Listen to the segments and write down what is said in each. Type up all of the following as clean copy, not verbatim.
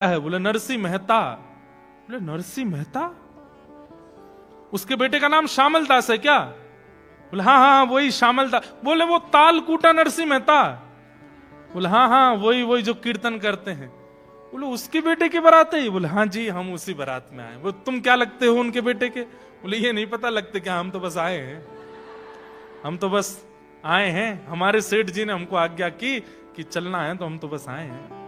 है? बोले नरसिंह मेहता। बोले नरसिंह मेहता, उसके बेटे का नाम श्यामल दास है क्या? बोले हाँ हाँ वही श्यामल दास। बोले वो तालकूटा नरसिंह मेहता? बोले हाँ हाँ वही वही जो कीर्तन करते हैं। बोले उसके बेटे की बारात है? बोले हाँ जी हम उसी बारात में आए। बोले तुम क्या लगते हो उनके बेटे के? बोले ये नहीं पता लगते क्या, हम तो बस आए हैं, हम तो बस आए हैं, हमारे सेठ जी ने हमको आज्ञा की कि चलना है तो हम तो बस आए हैं।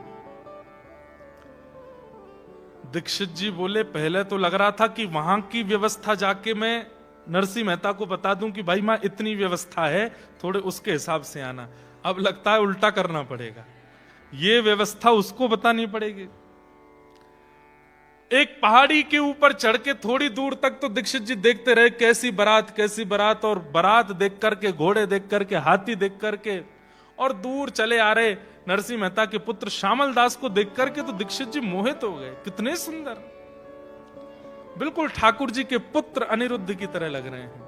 दीक्षित जी बोले पहले तो लग रहा था कि वहां की व्यवस्था जाके मैं नरसिंह मेहता को बता दूं कि भाई मां इतनी व्यवस्था है, थोड़े उसके हिसाब से आना। अब लगता है उल्टा करना पड़ेगा, ये व्यवस्था उसको बतानी पड़ेगी। एक पहाड़ी के ऊपर चढ़ के थोड़ी दूर तक तो दीक्षित जी देखते रहे कैसी बारात कैसी बारात, और बारात देख करके, घोड़े देख करके, हाथी देख करके, और दूर चले आ रहे नरसिंह मेहता के पुत्र श्यामल दास को देख करके तो दीक्षित जी मोहित हो गए। कितने सुंदर, बिल्कुल ठाकुर जी के पुत्र अनिरुद्ध की तरह लग रहे हैं।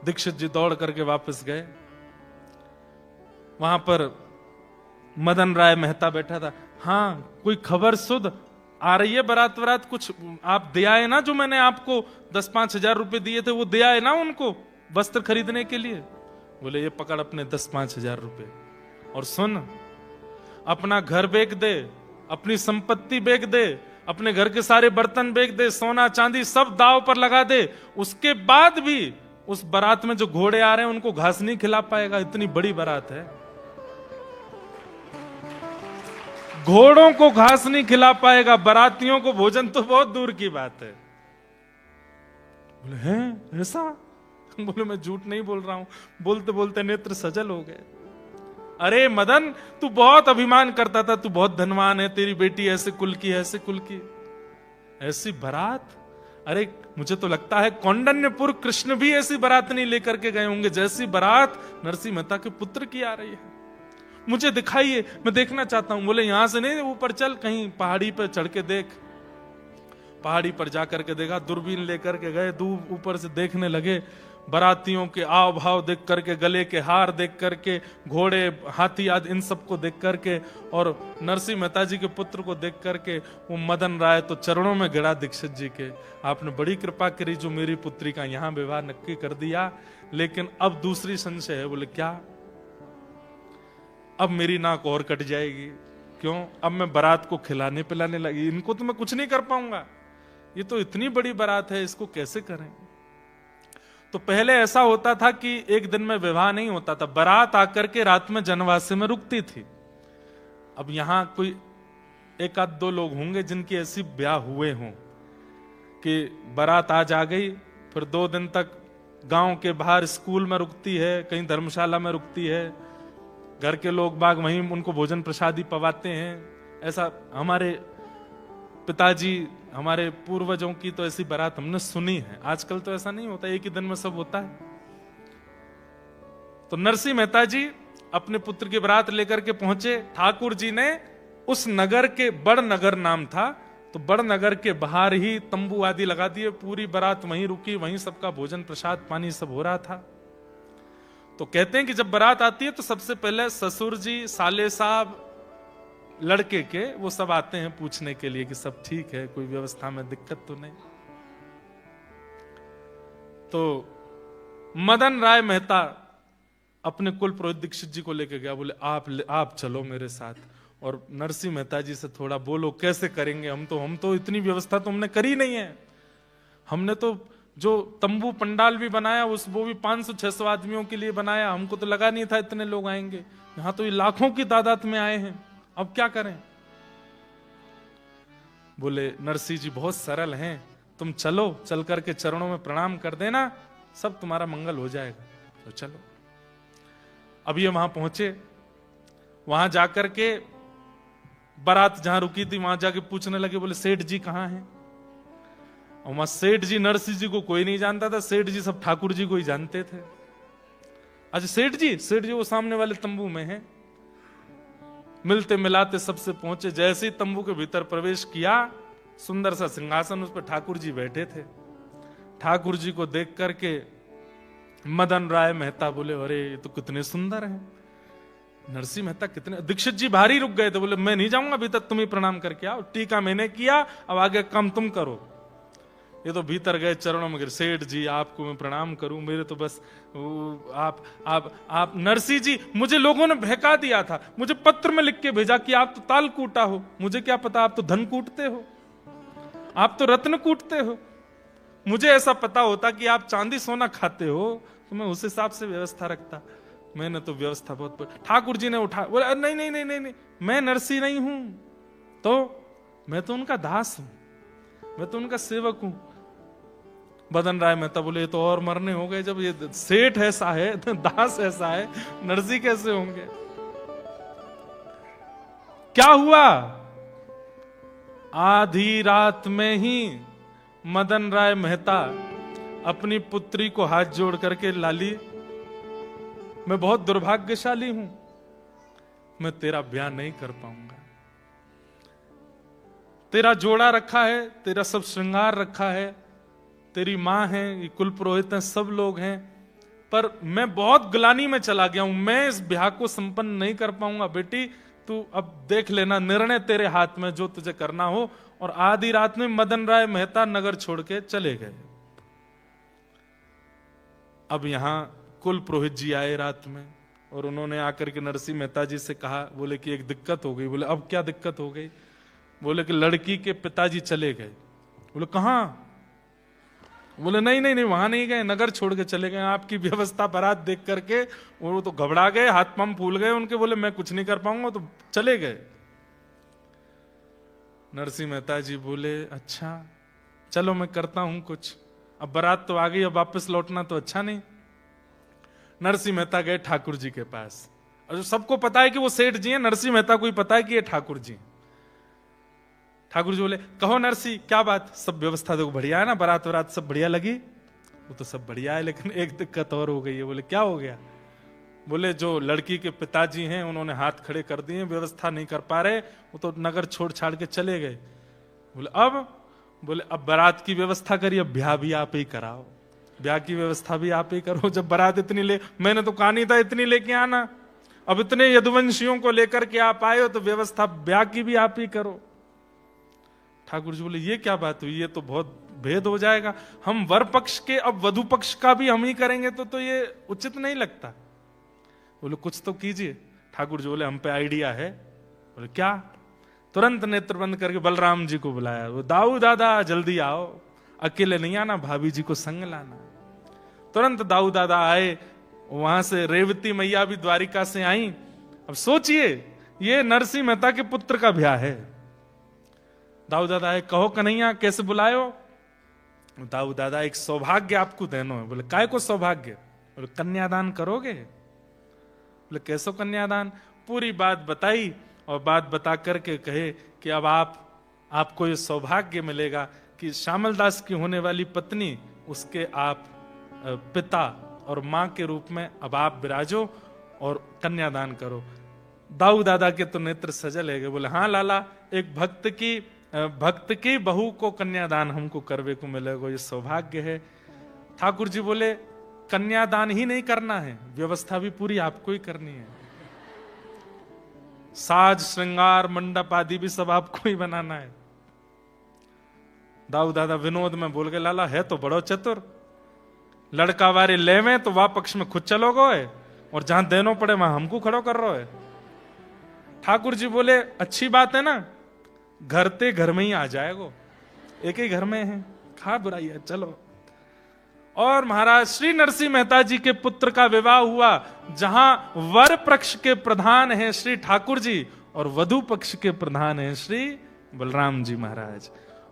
दीक्षित जी दौड़ करके वापस गए। वहां पर मदन राय मेहता बैठा था। हाँ कोई खबर सुध आ रही है? बारात वरात कुछ आप दे आए ना, जो मैंने आपको 10-5 हजार रुपए दिए थे वो दे आए ना उनको वस्त्र खरीदने के लिए? बोले ये पकड़ अपने 10-5 हजार रुपए, और सुन अपना घर बेच दे, अपनी संपत्ति बेच दे, अपने घर के सारे बर्तन बेच दे, सोना चांदी सब दाव पर लगा दे। उसके बाद भी उस बारात में जो घोड़े आ रहे हैं उनको घास नहीं खिला पाएगा, इतनी बड़ी बारात है। घोड़ों को घास नहीं खिला पाएगा, बारातियों को भोजन तो बहुत दूर की बात है। बोले हैं ऐसा? बोले मैं झूठ नहीं बोल रहा हूं। बोलते बोलते नेत्र सजल हो गए। अरे मदन तू बहुत अभिमान करता था, तू बहुत धनवान है, तेरी बेटी ऐसे कुल की, ऐसे कुल की, ऐसी बारात। अरे मुझे तो लगता है कौंडन्यपुर कृष्ण भी ऐसी बारात नहीं लेकर के गए होंगे जैसी बारात नरसिंह मेहता के पुत्र की आ रही है। मुझे दिखाइए, मैं देखना चाहता हूं। बोले यहां से नहीं, ऊपर चल, कहीं पहाड़ी पर चढ़ के देख। पहाड़ी पर जाकर के देखा, दूरबीन लेकर के गए, दूर ऊपर से देखने लगे। बारातियों के आव भाव देख करके, गले के हार देख करके, घोड़े हाथी आदि इन सबको देख करके, और नरसिंह मेहता जी के पुत्र को देख करके वो मदन राय तो चरणों में गिरा दीक्षित जी के। आपने बड़ी कृपा करी जो मेरी पुत्री का यहां विवाह नक्की कर दिया, लेकिन अब दूसरी संशय है। बोले क्या? अब मेरी नाक और कट जाएगी। क्यों? अब मैं बारात को खिलाने पिलाने लगी, इनको तो मैं कुछ नहीं कर पाऊंगा, ये तो इतनी बड़ी बारात है, इसको कैसे करें? तो पहले ऐसा होता था कि एक दिन में विवाह नहीं होता था, बारात आकर के रात में जनवासे में रुकती थी। अब यहां कोई एक आध दो लोग होंगे जिनकी ऐसी ब्याह हुए हों कि बारात आज आ गई, फिर 2 दिन तक गांव के बाहर स्कूल में रुकती है, कहीं धर्मशाला में रुकती है, घर के लोग बाग वहीं उनको भोजन प्रसादी पवाते हैं। ऐसा हमारे पिताजी, हमारे पूर्वजों की तो ऐसी बारात हमने सुनी है। आजकल तो ऐसा नहीं होता, एक ही दिन में सब होता है। तो नरसिंह मेहता जी अपने पुत्र की बारात लेकर के पहुंचे। ठाकुर जी ने उस नगर के, बड़ नगर नाम था, तो बड़ नगर के बाहर ही तंबू आदि लगा दिए। पूरी बारात वहीं रुकी, वहीं सबका भोजन प्रसाद पानी सब हो रहा था। तो कहते हैं कि जब बारात आती है तो सबसे पहले ससुर जी, साले साहब, लड़के के, वो सब आते हैं पूछने के लिए कि सब ठीक है, कोई व्यवस्था में दिक्कत तो नहीं। तो मदन राय मेहता अपने कुल पुरोहित दीक्षित जी को लेकर गया। बोले आप चलो मेरे साथ, और नरसिंह मेहता जी से थोड़ा बोलो कैसे करेंगे, हम तो इतनी व्यवस्था तो हमने करी नहीं है। हमने तो जो तंबू पंडाल भी बनाया वो भी 500-600 आदमियों के लिए बनाया, हमको तो लगा नहीं था इतने लोग आएंगे। यहां तो ये लाखों की तादाद में आए हैं, अब क्या करें? बोले नरसिंह जी बहुत सरल हैं, तुम चलो, चल करके चरणों में प्रणाम कर देना, सब तुम्हारा मंगल हो जाएगा। तो चलो। अब ये वहां पहुंचे, वहां जाकर के बारात जहां रुकी थी वहां जाके पूछने लगे, बोले सेठ जी कहां हैं? और वहां सेठ जी, नरसिंह जी को कोई नहीं जानता था, सेठ जी सब ठाकुर जी को ही जानते थे। अच्छा सेठ जी वो सामने वाले तंबू में हैं। मिलते मिलाते सबसे पहुंचे। जैसे ही तंबू के भीतर प्रवेश किया, सुंदर सा सिंहासन, उस पर ठाकुर जी बैठे थे। ठाकुर जी को देख करके मदन राय मेहता बोले अरे ये तो कितने सुंदर हैं, नरसिंह मेहता कितने, दीक्षित जी भारी रुक गए थे, बोले मैं नहीं जाऊंगा, अभी तक तुम ही प्रणाम करके आओ, टीका मैंने किया, अब आगे काम तुम करो। ये तो भीतर गए चरणों में गिर, सेठ जी आपको मैं प्रणाम करूं, मेरे तो बस आप नरसिंह जी, मुझे लोगों ने बहका दिया था, मुझे पत्र में लिख के भेजा कि आप तो ताल कूटा हो, मुझे क्या पता आप तो धन कूटते हो, आप तो रत्न कूटते हो, मुझे ऐसा पता होता कि आप चांदी सोना खाते हो तो मैं उस हिसाब से व्यवस्था रखता। मैंने तो व्यवस्था बहुत, ठाकुर जी ने उठा, बोले नहीं नहीं नहीं नहीं नहीं, मैं नरसिंह नहीं हूं, तो मैं तो उनका दास हूं, मैं तो उनका सेवक हूं। बदन राय मेहता बोले ये तो और मरने हो गए, जब ये सेठ ऐसा है, दास ऐसा है, नरसिंह कैसे होंगे। क्या हुआ, आधी रात में ही मदन राय मेहता अपनी पुत्री को हाथ जोड़ करके, लाली मैं बहुत दुर्भाग्यशाली हूं, मैं तेरा ब्याह नहीं कर पाऊंगा, तेरा जोड़ा रखा है, तेरा सब श्रृंगार रखा है, तेरी मां है, ये कुल पुरोहित हैं, सब लोग हैं, पर मैं बहुत ग्लानि में चला गया हूं, मैं इस ब्याह को संपन्न नहीं कर पाऊंगा। बेटी तू अब देख लेना, निर्णय तेरे हाथ में, जो तुझे करना हो। और आधी रात में मदन राय मेहता नगर छोड़ के चले गए। अब यहां कुल पुरोहित जी आए रात में, और उन्होंने आकर के नरसिंह मेहता जी से कहा, बोले कि एक दिक्कत हो गई। बोले अब क्या दिक्कत हो गई? बोले कि लड़की के पिताजी चले गए। बोले कहां? बोले नहीं नहीं नहीं, वहां नहीं गए, नगर छोड़ के चले गए, आपकी व्यवस्था बारात देख करके वो तो घबरा गए, हाथ पांव फूल गए उनके, बोले मैं कुछ नहीं कर पाऊंगा, तो चले गए। नरसिंह मेहता जी बोले अच्छा चलो मैं करता हूं कुछ, अब बारात तो आ गई, अब वापस लौटना तो अच्छा नहीं। नरसिंह मेहता गए ठाकुर जी के पास, और सबको पता है कि वो सेठ जी हैं, नरसिंह मेहता को ही पता है कि ये ठाकुर जी। ठाकुर जी बोले कहो नरसिंह क्या बात, सब व्यवस्था तो बढ़िया है ना, बारात वरात सब बढ़िया लगी? वो तो सब बढ़िया है, लेकिन एक दिक्कत और हो गई है। बोले क्या हो गया? बोले जो लड़की के पिताजी हैं उन्होंने हाथ खड़े कर दिए, व्यवस्था नहीं कर पा रहे, वो तो नगर छोड़ छाड़ के चले गए। बोले अब? बोले अब बारात की व्यवस्था करिए, अब ब्याह भी आप ही कराओ, ब्याह की व्यवस्था भी आप ही करो। जब बारात इतनी ले, मैंने तो कहा नहीं था इतनी लेके आना, अब इतने यदुवंशियों को लेकर के आप आए हो तो व्यवस्था ब्याह की भी आप ही करो। ठाकुर जी बोले ये क्या बात हुई, ये तो बहुत भेद हो जाएगा, हम वर पक्ष के अब वधु पक्ष का भी हम ही करेंगे तो ये उचित नहीं लगता। बोले कुछ तो कीजिए। ठाकुर जी बोले हम पे आइडिया है। बोले क्या? तुरंत नेत्र बंद करके बलराम जी को बुलाया, वो दाऊ दादा जल्दी आओ, अकेले नहीं आना, भाभी जी को संग लाना। तुरंत दाऊ दादा आए, वहां से रेवती मैया भी द्वारिका से आई। अब सोचिए ये नरसिंह मेहता के पुत्र का ब्याह है। दाऊ दादा आए, कहो कन्हैया कैसे बुलायो? दाऊ दादा एक सौभाग्य आपको देनो है। बोले काय को सौभाग्य? बोले कन्यादान करोगे? बोले कैसो कन्यादान? पूरी बात बताई, और बात बता करके कहे कि अब आपको ये सौभाग्य मिलेगा कि श्यामल दास की होने वाली पत्नी, उसके आप पिता और मां के रूप में अब आप विराजो और कन्यादान करो। दाऊ दादा के तो नेत्र सजल है। बोले हाँ लाला, एक भक्त की बहू को कन्यादान हमको करवे को मिलेगा, ये सौभाग्य है। ठाकुर जी बोले कन्यादान ही नहीं करना है, व्यवस्था भी पूरी आपको ही करनी है, साज श्रृंगार मंडप आदि भी सब आपको ही बनाना है। दाऊ दादा विनोद में बोल गए, लाला है तो बड़ो चतुर, लड़का वारे लेवे तो वह पक्ष में खुद चलोगे, और जहां देनो पड़े वहां हमको खड़ो कर रहे हो। ठाकुर जी बोले अच्छी बात है ना, घर ते घर में ही आ जाएगो, एक ही घर में है, खा बुराई है, चलो। और महाराज श्री नरसिंह मेहता जी के पुत्र का विवाह हुआ, जहां वर पक्ष के प्रधान हैं श्री ठाकुर जी और वधु पक्ष के प्रधान हैं श्री बलराम जी महाराज।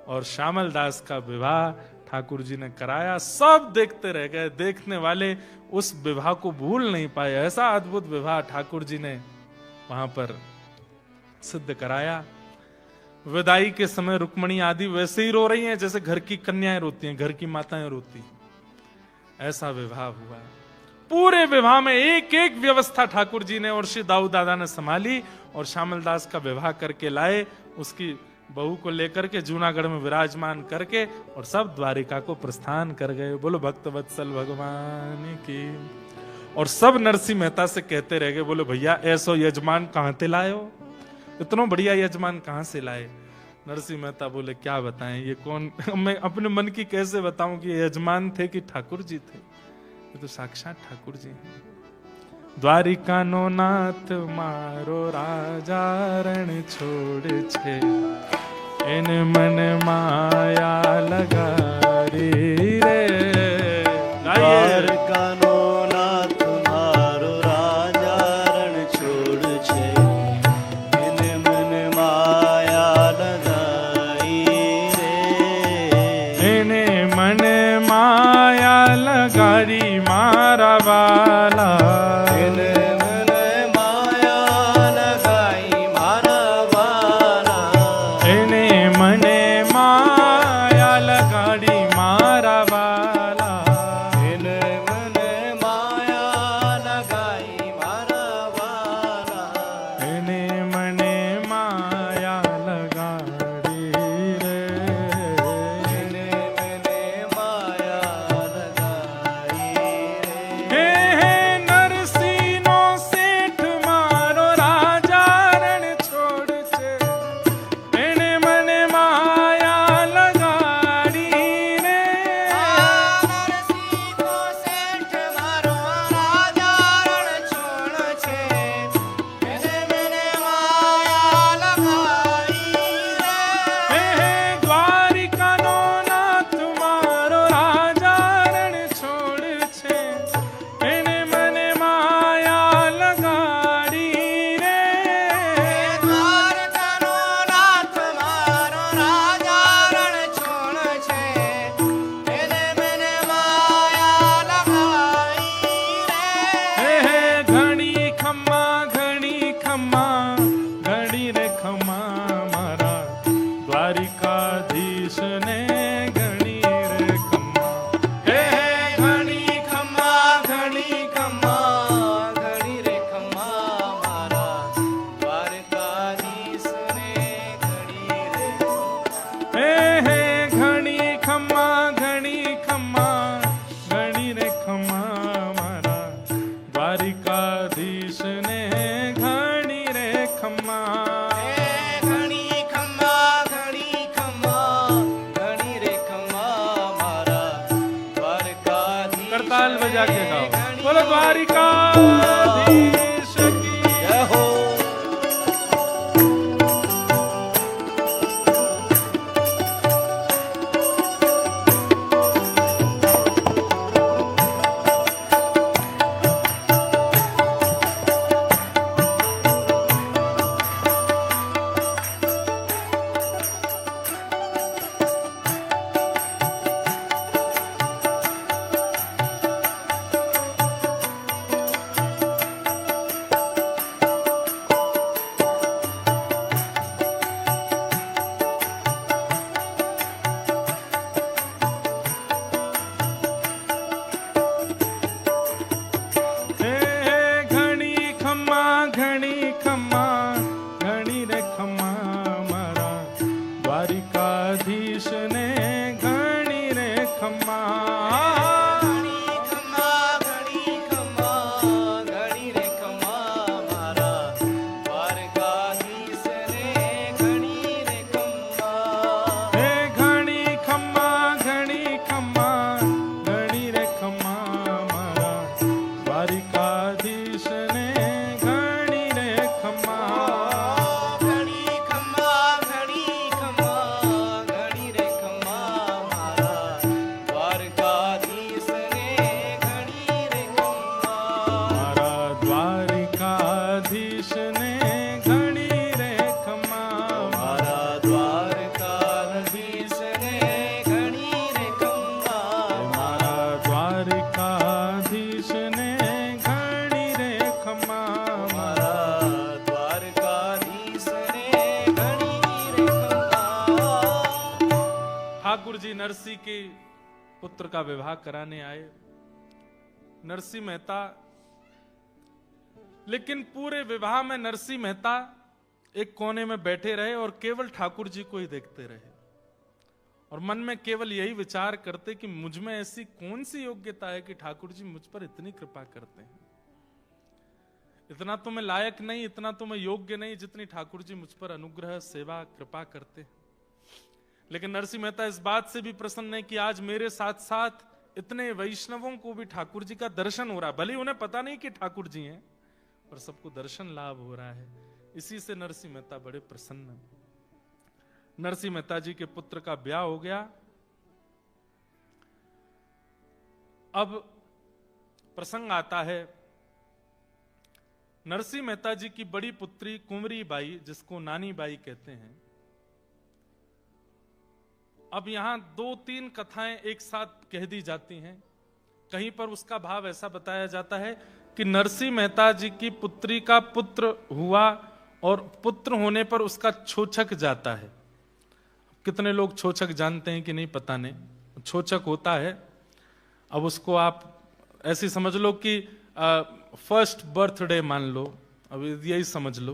और श्यामल दास का विवाह ठाकुर जी ने कराया, सब देखते रह गए, देखने वाले उस विवाह को भूल नहीं पाए। ऐसा अद्भुत विवाह ठाकुर जी ने वहां पर सिद्ध कराया। विदाई के समय रुक्मणी आदि वैसे ही रो रही हैं जैसे घर की कन्याएं रोती हैं, घर की माताएं रोती हैं। ऐसा विवाह हुआ। पूरे विवाह में एक एक व्यवस्था ठाकुर जी ने और श्री दाऊ दादा ने संभाली, और श्यामल दास का विवाह करके लाए, उसकी बहू को लेकर के जूनागढ़ में विराजमान करके, और सब द्वारिका को प्रस्थान कर गए। बोलो भक्त वत्सल भगवान की। और सब नरसिंह मेहता से कहते रह गए, बोले भैया ऐसो यजमान कहां से लाए हो, इतना बढ़िया यजमान कहां से लाए। नरसिंह मेहता बोले क्या बताएं, ये कौन, मैं अपने मन की कैसे बताऊं कि ये यजमान थे कि ठाकुर जी थे, ये तो साक्षात ठाकुर जी हैं। द्वारिका नो नाथ मारो राजा रण छोड़ छे, इन मन माया लगा रे। द्वारका नो नाथ मारो राजा रण छोड़ छे, इन मन माया लगाई रे। इने मन माया लगाड़ी मारा वाला, ताल बजा के गाओ, बोलो द्वारिकाधीश की जय हो। द्वारिकाधीश ने घणी रे खम्मा, घणी खम्मा घणी खम्मा घणी रे खम्मा मारा, द्वारकाधीश ने घणी रे खम्मा। हे घणी खम्मा घणी खम्मा घणी रे खम्मा मारा, द्वारिकाधीश ने घणी रे खम्मा। ठाकुर जी नरसिंह के पुत्र का विवाह कराने आए, नरसिंह मेहता, लेकिन पूरे विवाह में नरसिंह मेहता एक कोने में बैठे रहे और केवल ठाकुर जी को ही देखते रहे और मन में केवल यही विचार करते कि मुझ में ऐसी कौन सी योग्यता है कि ठाकुर जी मुझ पर इतनी कृपा करते हैं। इतना तो मैं लायक नहीं, इतना तो मैं योग्य नहीं जितनी ठाकुर जी मुझ पर अनुग्रह, सेवा, कृपा करते। लेकिन नरसिंह मेहता इस बात से भी प्रसन्न है कि आज मेरे साथ साथ इतने वैष्णवों को भी ठाकुर जी का दर्शन हो रहा है। भले उन्हें पता नहीं कि ठाकुर जी हैं, पर सबको दर्शन लाभ हो रहा है। इसी से नरसिंह मेहता बड़े प्रसन्न। नरसिंह मेहता जी के पुत्र का ब्याह हो गया। अब प्रसंग आता है नरसिंह मेहता जी की बड़ी पुत्री कुंवरी बाई, जिसको नानी बाई कहते हैं। अब यहां 2-3 कथाएं एक साथ कह दी जाती हैं। कहीं पर उसका भाव ऐसा बताया जाता है कि नरसिंह मेहता जी की पुत्री का पुत्र हुआ और पुत्र होने पर उसका छोचक जाता है। कितने लोग छोचक जानते हैं कि नहीं पता नहीं। छोचक होता है, अब उसको आप ऐसी समझ लो कि फर्स्ट बर्थडे मान लो, अब यही समझ लो।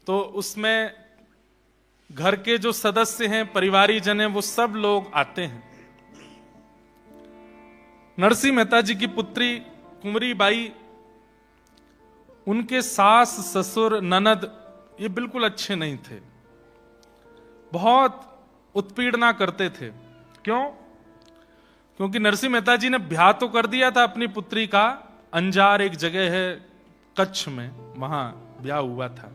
तो उसमें घर के जो सदस्य हैं, परिवारी जन हैं, वो सब लोग आते हैं। नरसिंह मेहता जी की पुत्री कुंवरी बाई, उनके सास ससुर ननद ये बिल्कुल अच्छे नहीं थे, बहुत उत्पीड़ना करते थे। क्यों? क्योंकि नरसिंह मेहता जी ने ब्याह तो कर दिया था अपनी पुत्री का। अंजार एक जगह है कच्छ में, वहां ब्याह हुआ था।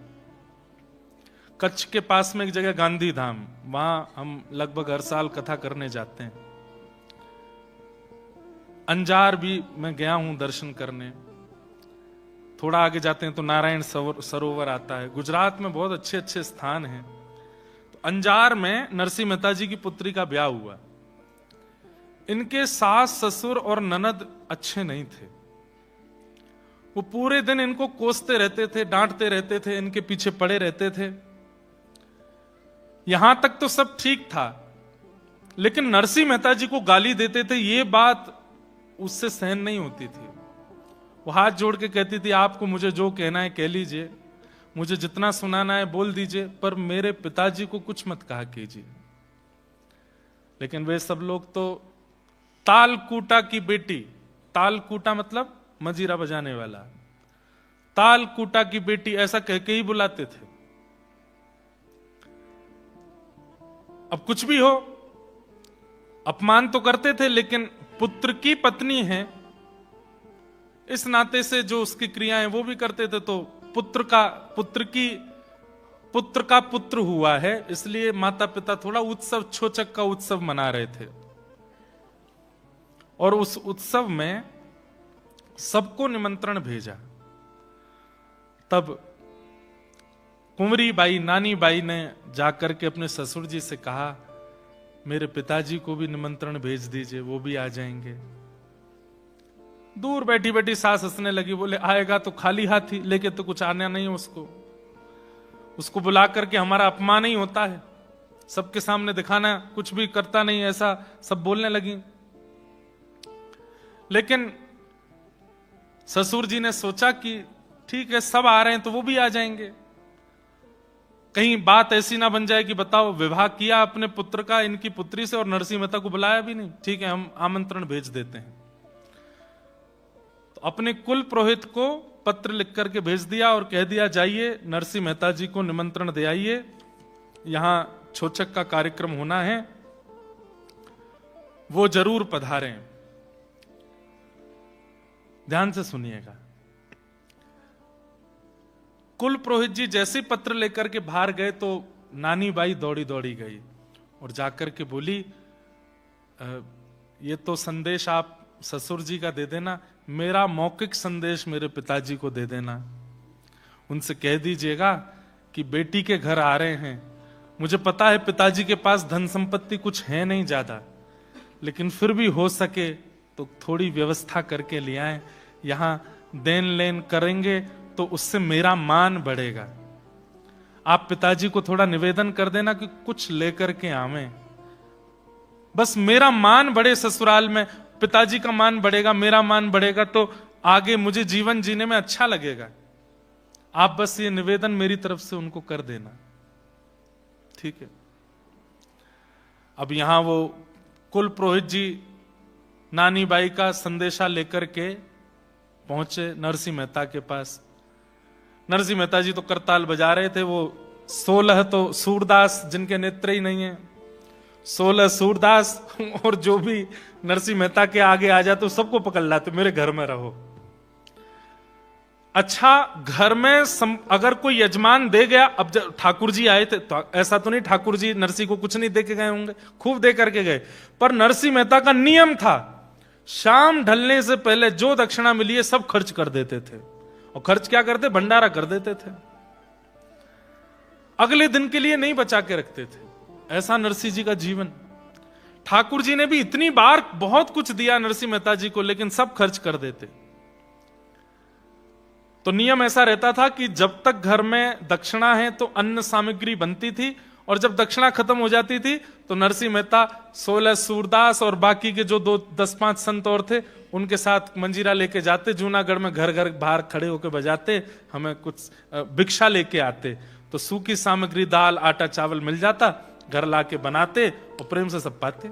कच्छ के पास में एक जगह गांधी धाम, वहां हम लगभग हर साल कथा करने जाते हैं। अंजार भी मैं गया हूं दर्शन करने। थोड़ा आगे जाते हैं तो नारायण सरोवर आता है। गुजरात में बहुत अच्छे अच्छे स्थान हैं। तो अंजार में नरसिंह मेहता जी की पुत्री का ब्याह हुआ। इनके सास ससुर और ननद अच्छे नहीं थे। वो पूरे दिन इनको कोसते रहते थे, डांटते रहते थे, इनके पीछे पड़े रहते थे। यहां तक तो सब ठीक था, लेकिन नरसिंह मेहता जी को गाली देते थे, ये बात उससे सहन नहीं होती थी। वो हाथ जोड़ के कहती थी, आपको मुझे जो कहना है कह लीजिए, मुझे जितना सुनाना है बोल दीजिए, पर मेरे पिताजी को कुछ मत कहा कीजिए। लेकिन वे सब लोग तो तालकूटा की बेटी, तालकूटा मतलब मजीरा बजाने वाला, तालकूटा की बेटी ऐसा कह के ही बुलाते थे। अब कुछ भी हो, अपमान तो करते थे, लेकिन पुत्र की पत्नी है इस नाते से जो उसकी क्रियाएं वो भी करते थे। तो पुत्र का पुत्र हुआ है, इसलिए माता पिता थोड़ा उत्सव, छोचक का उत्सव मना रहे थे। और उस उत्सव में सबको निमंत्रण भेजा। तब कुंवरी बाई, नानी बाई ने जाकर के अपने ससुर जी से कहा, मेरे पिताजी को भी निमंत्रण भेज दीजिए, वो भी आ जाएंगे। दूर बैठी बैठी सास हंसने लगी, बोले आएगा तो खाली हाथ ही, लेके तो कुछ आना नहीं उसको बुला करके हमारा अपमान ही होता है, सबके सामने दिखाना, कुछ भी करता नहीं, ऐसा सब बोलने लगी। लेकिन ससुर जी ने सोचा कि ठीक है, सब आ रहे हैं तो वो भी आ जाएंगे, कहीं बात ऐसी ना बन जाए कि बताओ विवाह किया अपने पुत्र का इनकी पुत्री से और नरसिंह मेहता को बुलाया भी नहीं। ठीक है, हम आमंत्रण भेज देते हैं। तो अपने कुल पुरोहित को पत्र लिख करके भेज दिया और कह दिया, जाइए नरसिंह मेहता जी को निमंत्रण दे आइए, यहां छोचक का कार्यक्रम होना है, वो जरूर पधारें। ध्यान से सुनिएगा। कुल पुरोहित जी जैसे पत्र लेकर के बाहर गए तो नानी बाई दौड़ी दौड़ी गई और जाकर के बोली, ये तो संदेश आप ससुर जी का दे देना, मेरा मौखिक संदेश मेरे पिताजी को दे देना। उनसे कह दीजिएगा कि बेटी के घर आ रहे हैं। मुझे पता है पिताजी के पास धन संपत्ति कुछ है नहीं ज्यादा, लेकिन फिर भी हो सके तो थोड़ी व्यवस्था करके ले आए। यहां देन लेन करेंगे तो उससे मेरा मान बढ़ेगा। आप पिताजी को थोड़ा निवेदन कर देना कि कुछ लेकर के आवें, बस मेरा मान बढ़े ससुराल में, पिताजी का मान बढ़ेगा, मेरा मान बढ़ेगा, तो आगे मुझे जीवन जीने में अच्छा लगेगा। आप बस ये निवेदन मेरी तरफ से उनको कर देना, ठीक है। अब यहां वो कुल पुरोहित जी नानी बाई का संदेशा लेकर के पहुंचे नरसिंह मेहता के पास। नरसिंह मेहता जी तो करताल बजा रहे थे। वो 16 तो सूरदास जिनके नेत्र ही नहीं है, 16 सूरदास और जो भी नरसिंह मेहता के आगे आ जाते सबको पकड़ लाते, मेरे घर में रहो। अच्छा, घर में अगर कोई यजमान दे गया, अब जब ठाकुर जी आए थे तो ऐसा तो नहीं ठाकुर जी नरसिंह को कुछ नहीं दे के गए होंगे, खूब दे करके गए, पर नरसिंह मेहता का नियम था शाम ढलने से पहले जो दक्षिणा मिली है सब खर्च कर देते थे। और खर्च क्या करते? भंडारा कर देते थे, अगले दिन के लिए नहीं बचा के रखते थे। ऐसा नरसिंह जी का जीवन। ठाकुर जी ने भी इतनी बार बहुत कुछ दिया नरसिंह मेहता जी को, लेकिन सब खर्च कर देते। तो नियम ऐसा रहता था कि जब तक घर में दक्षिणा है तो अन्न सामग्री बनती थी, और जब दक्षिणा खत्म हो जाती थी तो नरसिंह मेहता 16 सूरदास और बाकी के जो 10-5 संत और थे उनके साथ मंजीरा लेके जाते जूनागढ़ में, घर घर बाहर खड़े होकर बजाते, हमें कुछ भिक्षा लेके आते। तो सूखी सामग्री दाल आटा चावल मिल जाता, घर लाके बनाते और प्रेम से सब पाते।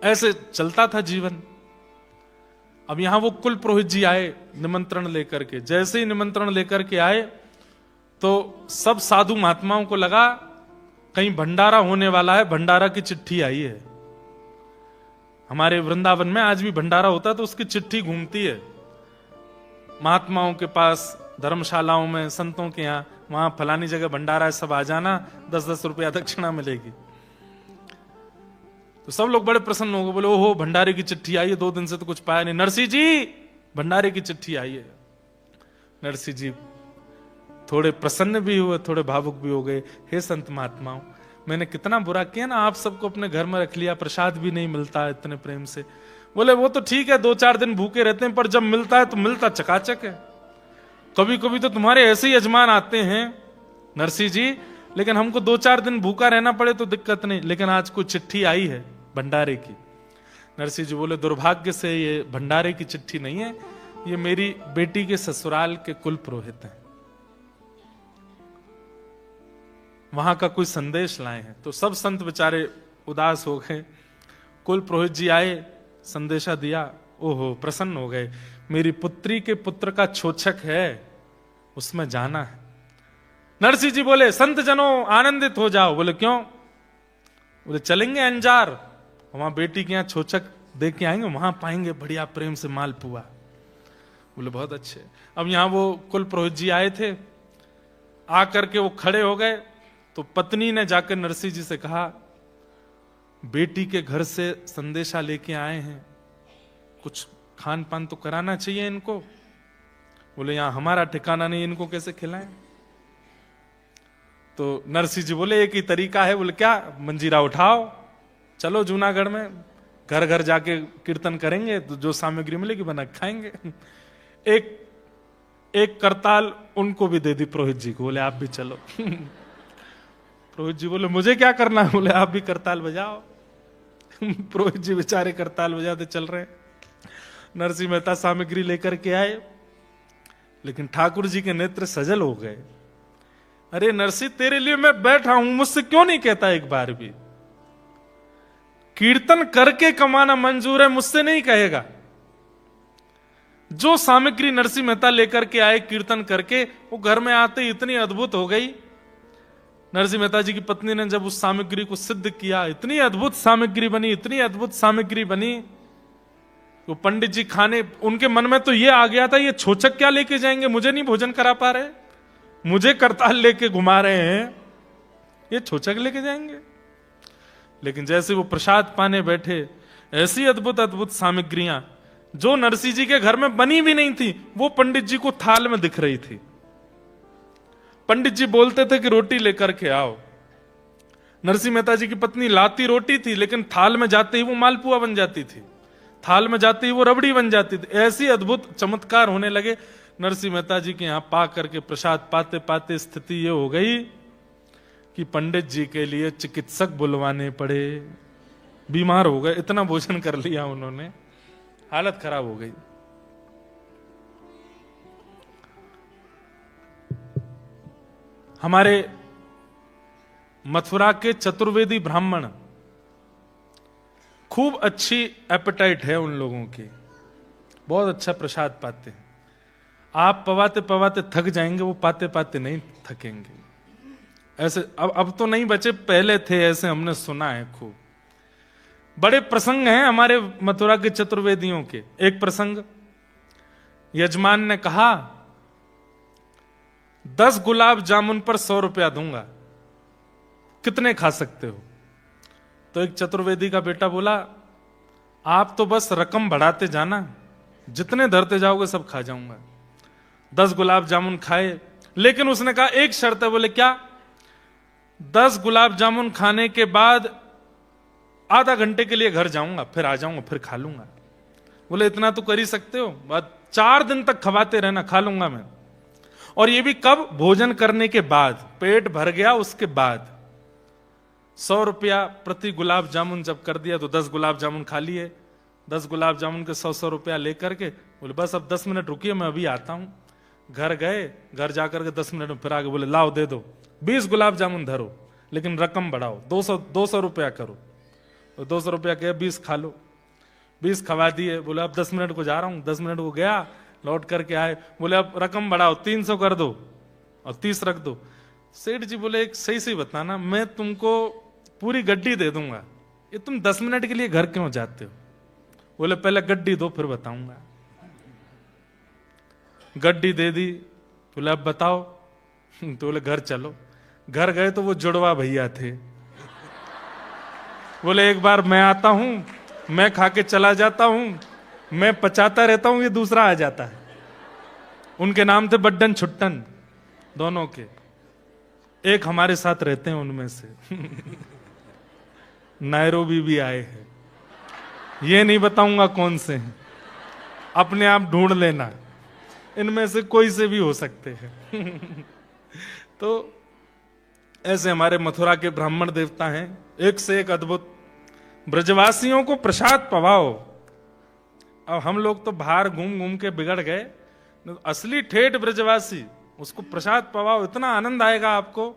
ऐसे चलता था जीवन। अब यहां वो कुल पुरोहित जी आए निमंत्रण लेकर के। जैसे ही निमंत्रण लेकर के आए तो सब साधु महात्माओं को लगा कहीं भंडारा होने वाला है, भंडारा की चिट्ठी आई है। हमारे वृंदावन में आज भी भंडारा होता है तो उसकी चिट्ठी घूमती है महात्माओं के पास, धर्मशालाओं में, संतों के यहां, वहां फलानी जगह भंडारा है, सब आ जाना, 10-10 रुपया दक्षिणा मिलेगी। तो सब लोग बड़े प्रसन्न हो गए, बोले ओहो भंडारे की चिट्ठी आई है, 2 दिन से तो कुछ पाया नहीं। नरसिंह जी भंडारे की चिट्ठी आई है। नरसिंह जी थोड़े प्रसन्न भी हुए, थोड़े भावुक भी हो गए। हे संत महात्माओं, मैंने कितना बुरा किया ना, आप सबको अपने घर में रख लिया, प्रसाद भी नहीं मिलता इतने प्रेम से। बोले वो तो ठीक है, 2-4 दिन भूखे रहते हैं, पर जब मिलता है तो मिलता चकाचक है। कभी कभी तो तुम्हारे ऐसे ही यजमान आते हैं नरसिंह जी, लेकिन हमको 2-4 दिन भूखा रहना पड़े तो दिक्कत नहीं, लेकिन आज कोई चिट्ठी आई है भंडारे की। नरसिंह जी बोले दुर्भाग्य से ये भंडारे की चिट्ठी नहीं है, ये मेरी बेटी के ससुराल के कुल पुरोहित हैं, वहां का कोई संदेश लाए हैं। तो सब संत बेचारे उदास हो गए। कुल पुरोहित जी आए, संदेशा दिया, ओहो प्रसन्न हो गए, मेरी पुत्री के पुत्र का छोचक है, उसमें जाना है। नरसिंह जी बोले संत जनों आनंदित हो जाओ। बोले क्यों? बोले चलेंगे अंजार, वहां बेटी के यहां छोचक दे के आएंगे, वहां पाएंगे बढ़िया प्रेम से मालपुआ। बोले बहुत अच्छे। अब यहां वो कुल पुरोहित जी आए थे, आकर के वो खड़े हो गए। तो पत्नी ने जाकर नरसिंह जी से कहा बेटी के घर से संदेशा लेके आए हैं, कुछ खान पान तो कराना चाहिए इनको। बोले यहां हमारा ठिकाना नहीं, इनको कैसे खिलाएं? तो नरसिंह जी बोले एक ही तरीका है। बोले क्या? मंजीरा उठाओ, चलो जूनागढ़ में घर घर जाके कीर्तन करेंगे, तो जो सामग्री मिलेगी बना खाएंगे। एक करताल उनको भी दे दी पुरोहित जी को। बोले आप भी चलो। पुरोहित जी बोले मुझे क्या करना है? बोले आप भी करताल बजाओ। पुरोहित जी बेचारे करताल बजाते चल रहे। नरसिंह मेहता सामग्री लेकर के आए, लेकिन ठाकुर जी के नेत्र सजल हो गए। अरे नरसिंह तेरे लिए मैं बैठा हूं, मुझसे क्यों नहीं कहता एक बार भी? कीर्तन करके कमाना मंजूर है, मुझसे नहीं कहेगा। जो सामग्री नरसिंह मेहता लेकर के आए कीर्तन करके, वो घर में आते ही इतनी अद्भुत हो गई। नरसिंह मेहता जी की पत्नी ने जब उस सामग्री को सिद्ध किया, इतनी अद्भुत सामग्री बनी, इतनी अद्भुत सामग्री बनी। तो पंडित जी खाने, उनके मन में तो ये आ गया था ये छोचक क्या लेके जाएंगे, मुझे नहीं भोजन करा पा रहे, मुझे करताल लेके घुमा रहे हैं, ये छोचक लेके जाएंगे। लेकिन जैसे वो प्रसाद पाने बैठे, ऐसी अद्भुत अद्भुत सामग्रियां जो नरसिंह जी के घर में बनी भी नहीं थी, वो पंडित जी को थाल में दिख रही थी। पंडित जी बोलते थे कि रोटी लेकर के आओ। नरसिंह मेहता जी की पत्नी लाती रोटी थी, लेकिन थाल में जाते ही वो मालपुआ बन जाती थी, थाल में जाते ही वो रबड़ी बन जाती थी। ऐसी अद्भुत चमत्कार होने लगे। नरसिंह मेहता जी के यहां पा करके प्रसाद पाते पाते स्थिति ये हो गई कि पंडित जी के लिए चिकित्सक बुलवाने पड़े, बीमार हो गए, इतना भोजन कर लिया उन्होंने, हालत खराब हो गई। हमारे मथुरा के चतुर्वेदी ब्राह्मण, खूब अच्छी एपेटाइट है उन लोगों की, बहुत अच्छा प्रसाद पाते हैं। आप पवाते पवाते थक जाएंगे, वो पाते पाते नहीं थकेंगे। ऐसे अब तो नहीं बचे, पहले थे ऐसे, हमने सुना है खूब। बड़े प्रसंग हैं हमारे मथुरा के चतुर्वेदियों के। एक प्रसंग, यजमान ने कहा 10 गुलाब जामुन पर 100 रुपया दूंगा, कितने खा सकते हो? तो एक चतुर्वेदी का बेटा बोला, आप तो बस रकम बढ़ाते जाना, जितने धरते जाओगे सब खा जाऊंगा। 10 गुलाब जामुन खाए, लेकिन उसने कहा एक शर्त है। बोले क्या? 10 गुलाब जामुन खाने के बाद आधा घंटे के लिए घर जाऊंगा, फिर आ जाऊंगा, फिर खा लूंगा। बोले इतना तो कर ही सकते हो, बाद 4 दिन तक खवाते रहना, खा लूंगा मैं। और ये भी कब? भोजन करने के बाद, पेट भर गया उसके बाद। 100 रुपया प्रति गुलाब जामुन जब कर दिया तो 10 गुलाब जामुन खा लिए। 10 गुलाब जामुन के 100 रुपया लेकर के बोले बस अब 10 मिनट रुकिए, मैं अभी आता हूं। घर गए, घर जाकर के 10 मिनट में फिर आगे बोले लाओ दे दो, 20 गुलाब जामुन धरो, लेकिन रकम बढ़ाओ, 200 रुपया करो। तो 200 रुपया के 20 खा लो। 20 खवा दिए। बोले अब 10 मिनट को जा रहा हूं। 10 मिनट को गया, लौट करके आए, बोले अब रकम बढ़ाओ, 300 कर दो और 30 रख दो। सेठ जी बोले एक सही सही बताना, मैं तुमको पूरी गड्डी दे दूंगा, ये तुम 10 मिनट के लिए घर क्यों जाते हो? बोले पहले गड्डी दो फिर बताऊंगा। गड्डी दे दी। बोले अब बताओ। तो बोले घर चलो। घर गए तो वो जुड़वा भैया थे। बोले एक बार मैं आता हूं, मैं खा के चला जाता हूं, मैं पचाता रहता हूं, ये दूसरा आ जाता है। उनके नाम थे बड्डन छुट्टन, दोनों के। एक हमारे साथ रहते हैं उनमें से। नैरोबी भी आए हैं, ये नहीं बताऊंगा कौन से हैं, अपने आप ढूंढ लेना, इनमें से कोई से भी हो सकते हैं। तो ऐसे हमारे मथुरा के ब्राह्मण देवता हैं, एक से एक अद्भुत। ब्रजवासियों को प्रसाद पवाओ। अब हम लोग तो बाहर घूम घूम के बिगड़ गए, असली ठेठ ब्रजवासी, उसको प्रसाद पवाओ, इतना आनंद आएगा आपको,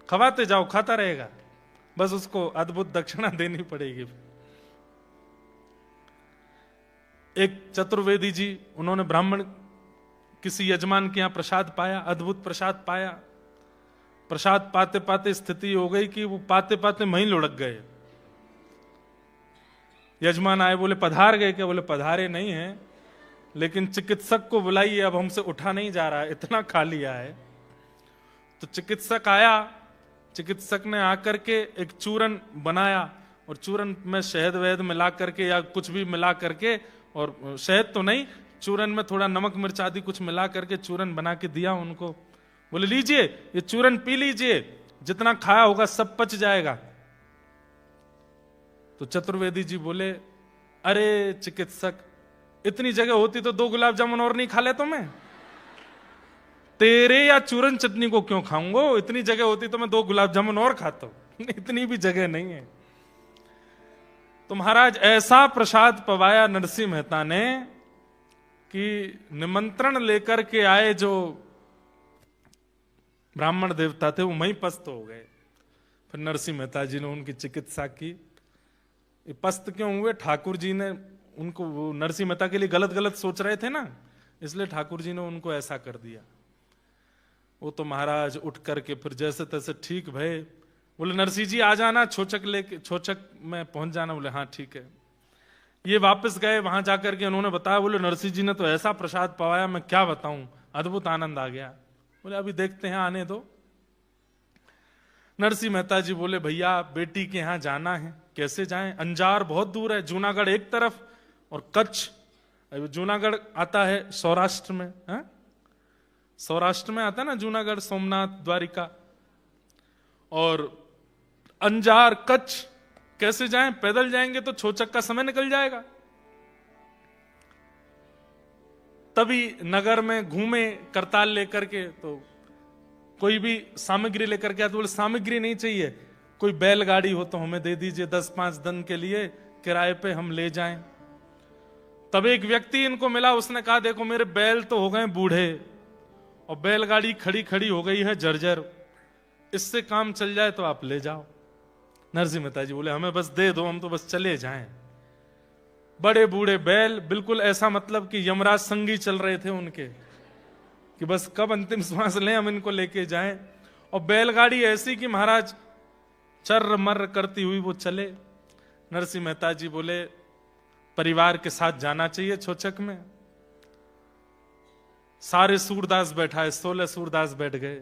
खवाते जाओ, खाता रहेगा, बस उसको अद्भुत दक्षिणा देनी पड़ेगी। एक चतुर्वेदी जी, उन्होंने ब्राह्मण किसी यजमान के यहां प्रसाद पाया, अद्भुत प्रसाद पाया। प्रसाद पाते पाते स्थिति हो गई कि वो पाते पाते वहीं लुढ़क गए। यजमान आए, बोले पधार गए क्या? बोले पधारे नहीं है, लेकिन चिकित्सक को बुलाइए, अब हमसे उठा नहीं जा रहा है, इतना खा लिया है। तो चिकित्सक आया। चिकित्सक ने आकर के एक चूरन बनाया, और चूरन में शहद वहद मिला करके या कुछ भी मिला करके, और शहद तो नहीं, चूरन में थोड़ा नमक मिर्च आदि कुछ मिला करके चूरन बना के दिया उनको। बोले लीजिए ये चूरन पी लीजिए, जितना खाया होगा सब पच जाएगा। तो चतुर्वेदी जी बोले अरे चिकित्सक, इतनी जगह होती तो 2 गुलाब जामुन और नहीं खा लेता मैं? तेरे या चूरन चटनी को क्यों खाऊंगा? इतनी जगह होती तो मैं 2 गुलाब जामुन और खाता हूं। इतनी भी जगह नहीं है। तो महाराज ऐसा प्रसाद पवाया नरसिंह मेहता ने कि निमंत्रण लेकर के आए जो ब्राह्मण देवता थे वो वहीं पस्त हो गए। फिर नरसिंह मेहता जी ने उनकी चिकित्सा की। ये पस्त क्यों हुए? ठाकुर जी ने उनको, वो नरसिंह मेहता के लिए गलत गलत सोच रहे थे ना, इसलिए ठाकुर जी ने उनको ऐसा कर दिया। वो तो महाराज उठ करके फिर जैसे तैसे ठीक भय। बोले नरसिंह जी आ जाना, छोचक लेके, छोचक में पहुंच जाना। बोले हाँ ठीक है। ये वापस गए, वहां जाकर के उन्होंने बताया, बोले नरसिंह जी ने तो ऐसा प्रसाद पवाया, मैं क्या बताऊं, अद्भुत आनंद आ गया। बोले अभी देखते हैं, आने दो। नरसिंह मेहता जी बोले भैया बेटी के यहां जाना है, कैसे जाएं? अंजार बहुत दूर है, जूनागढ़ एक तरफ और कच्छ। जूनागढ़ आता है सौराष्ट्र में, है? सौराष्ट्र में आता है ना जूनागढ़, सोमनाथ, द्वारिका, और अंजार कच्छ कैसे जाएं? पैदल जाएंगे तो छोचक का समय निकल जाएगा। तभी नगर में घूमे करताल लेकर के, तो कोई भी सामग्री लेकर के आते। बोले सामग्री नहीं चाहिए, कोई बैलगाड़ी हो तो हमें दे दीजिए, 10-5 दिन के लिए किराए पे हम ले जाएं। तब एक व्यक्ति इनको मिला, उसने कहा देखो मेरे बैल तो हो गए बूढ़े और बैलगाड़ी खड़ी खड़ी हो गई है जर्जर, इससे काम चल जाए तो आप ले जाओ। नरसिंह मेहता जी बोले हमें बस दे दो, हम तो बस चले जाएं। बड़े बूढ़े बैल, बिल्कुल ऐसा मतलब कि यमराज संगी चल रहे थे उनके, कि बस कब अंतिम श्वास लें हम इनको लेके जाएं। और बैलगाड़ी ऐसी कि महाराज चर्र मर्र करती हुई वो चले। नरसिंह मेहता जी बोले परिवार के साथ जाना चाहिए छोचक में। सारे सूरदास बैठा है, 16 सूरदास बैठ गए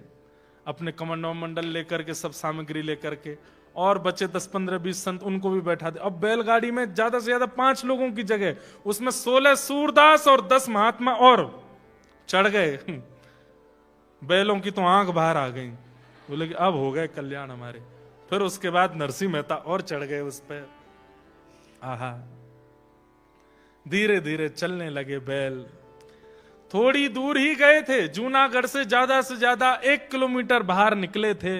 अपने कमंडल मंडल लेकर के, सब सामग्री लेकर के, और बचे 10 15 20 संत, उनको भी बैठा दे। अब बैलगाड़ी में ज्यादा से ज्यादा 5 लोगों की जगह, उसमें 16 सूरदास और 10 महात्मा और चढ़ गए। बैलों की तो आंख बाहर आ गई, बोले कि अब हो गए कल्याण हमारे। फिर उसके बाद नरसिंह मेहता और चढ़ गए उस पर। आहा, धीरे धीरे चलने लगे बैल। थोड़ी दूर ही गए थे, जूनागढ़ से ज्यादा 1 किलोमीटर बाहर निकले थे।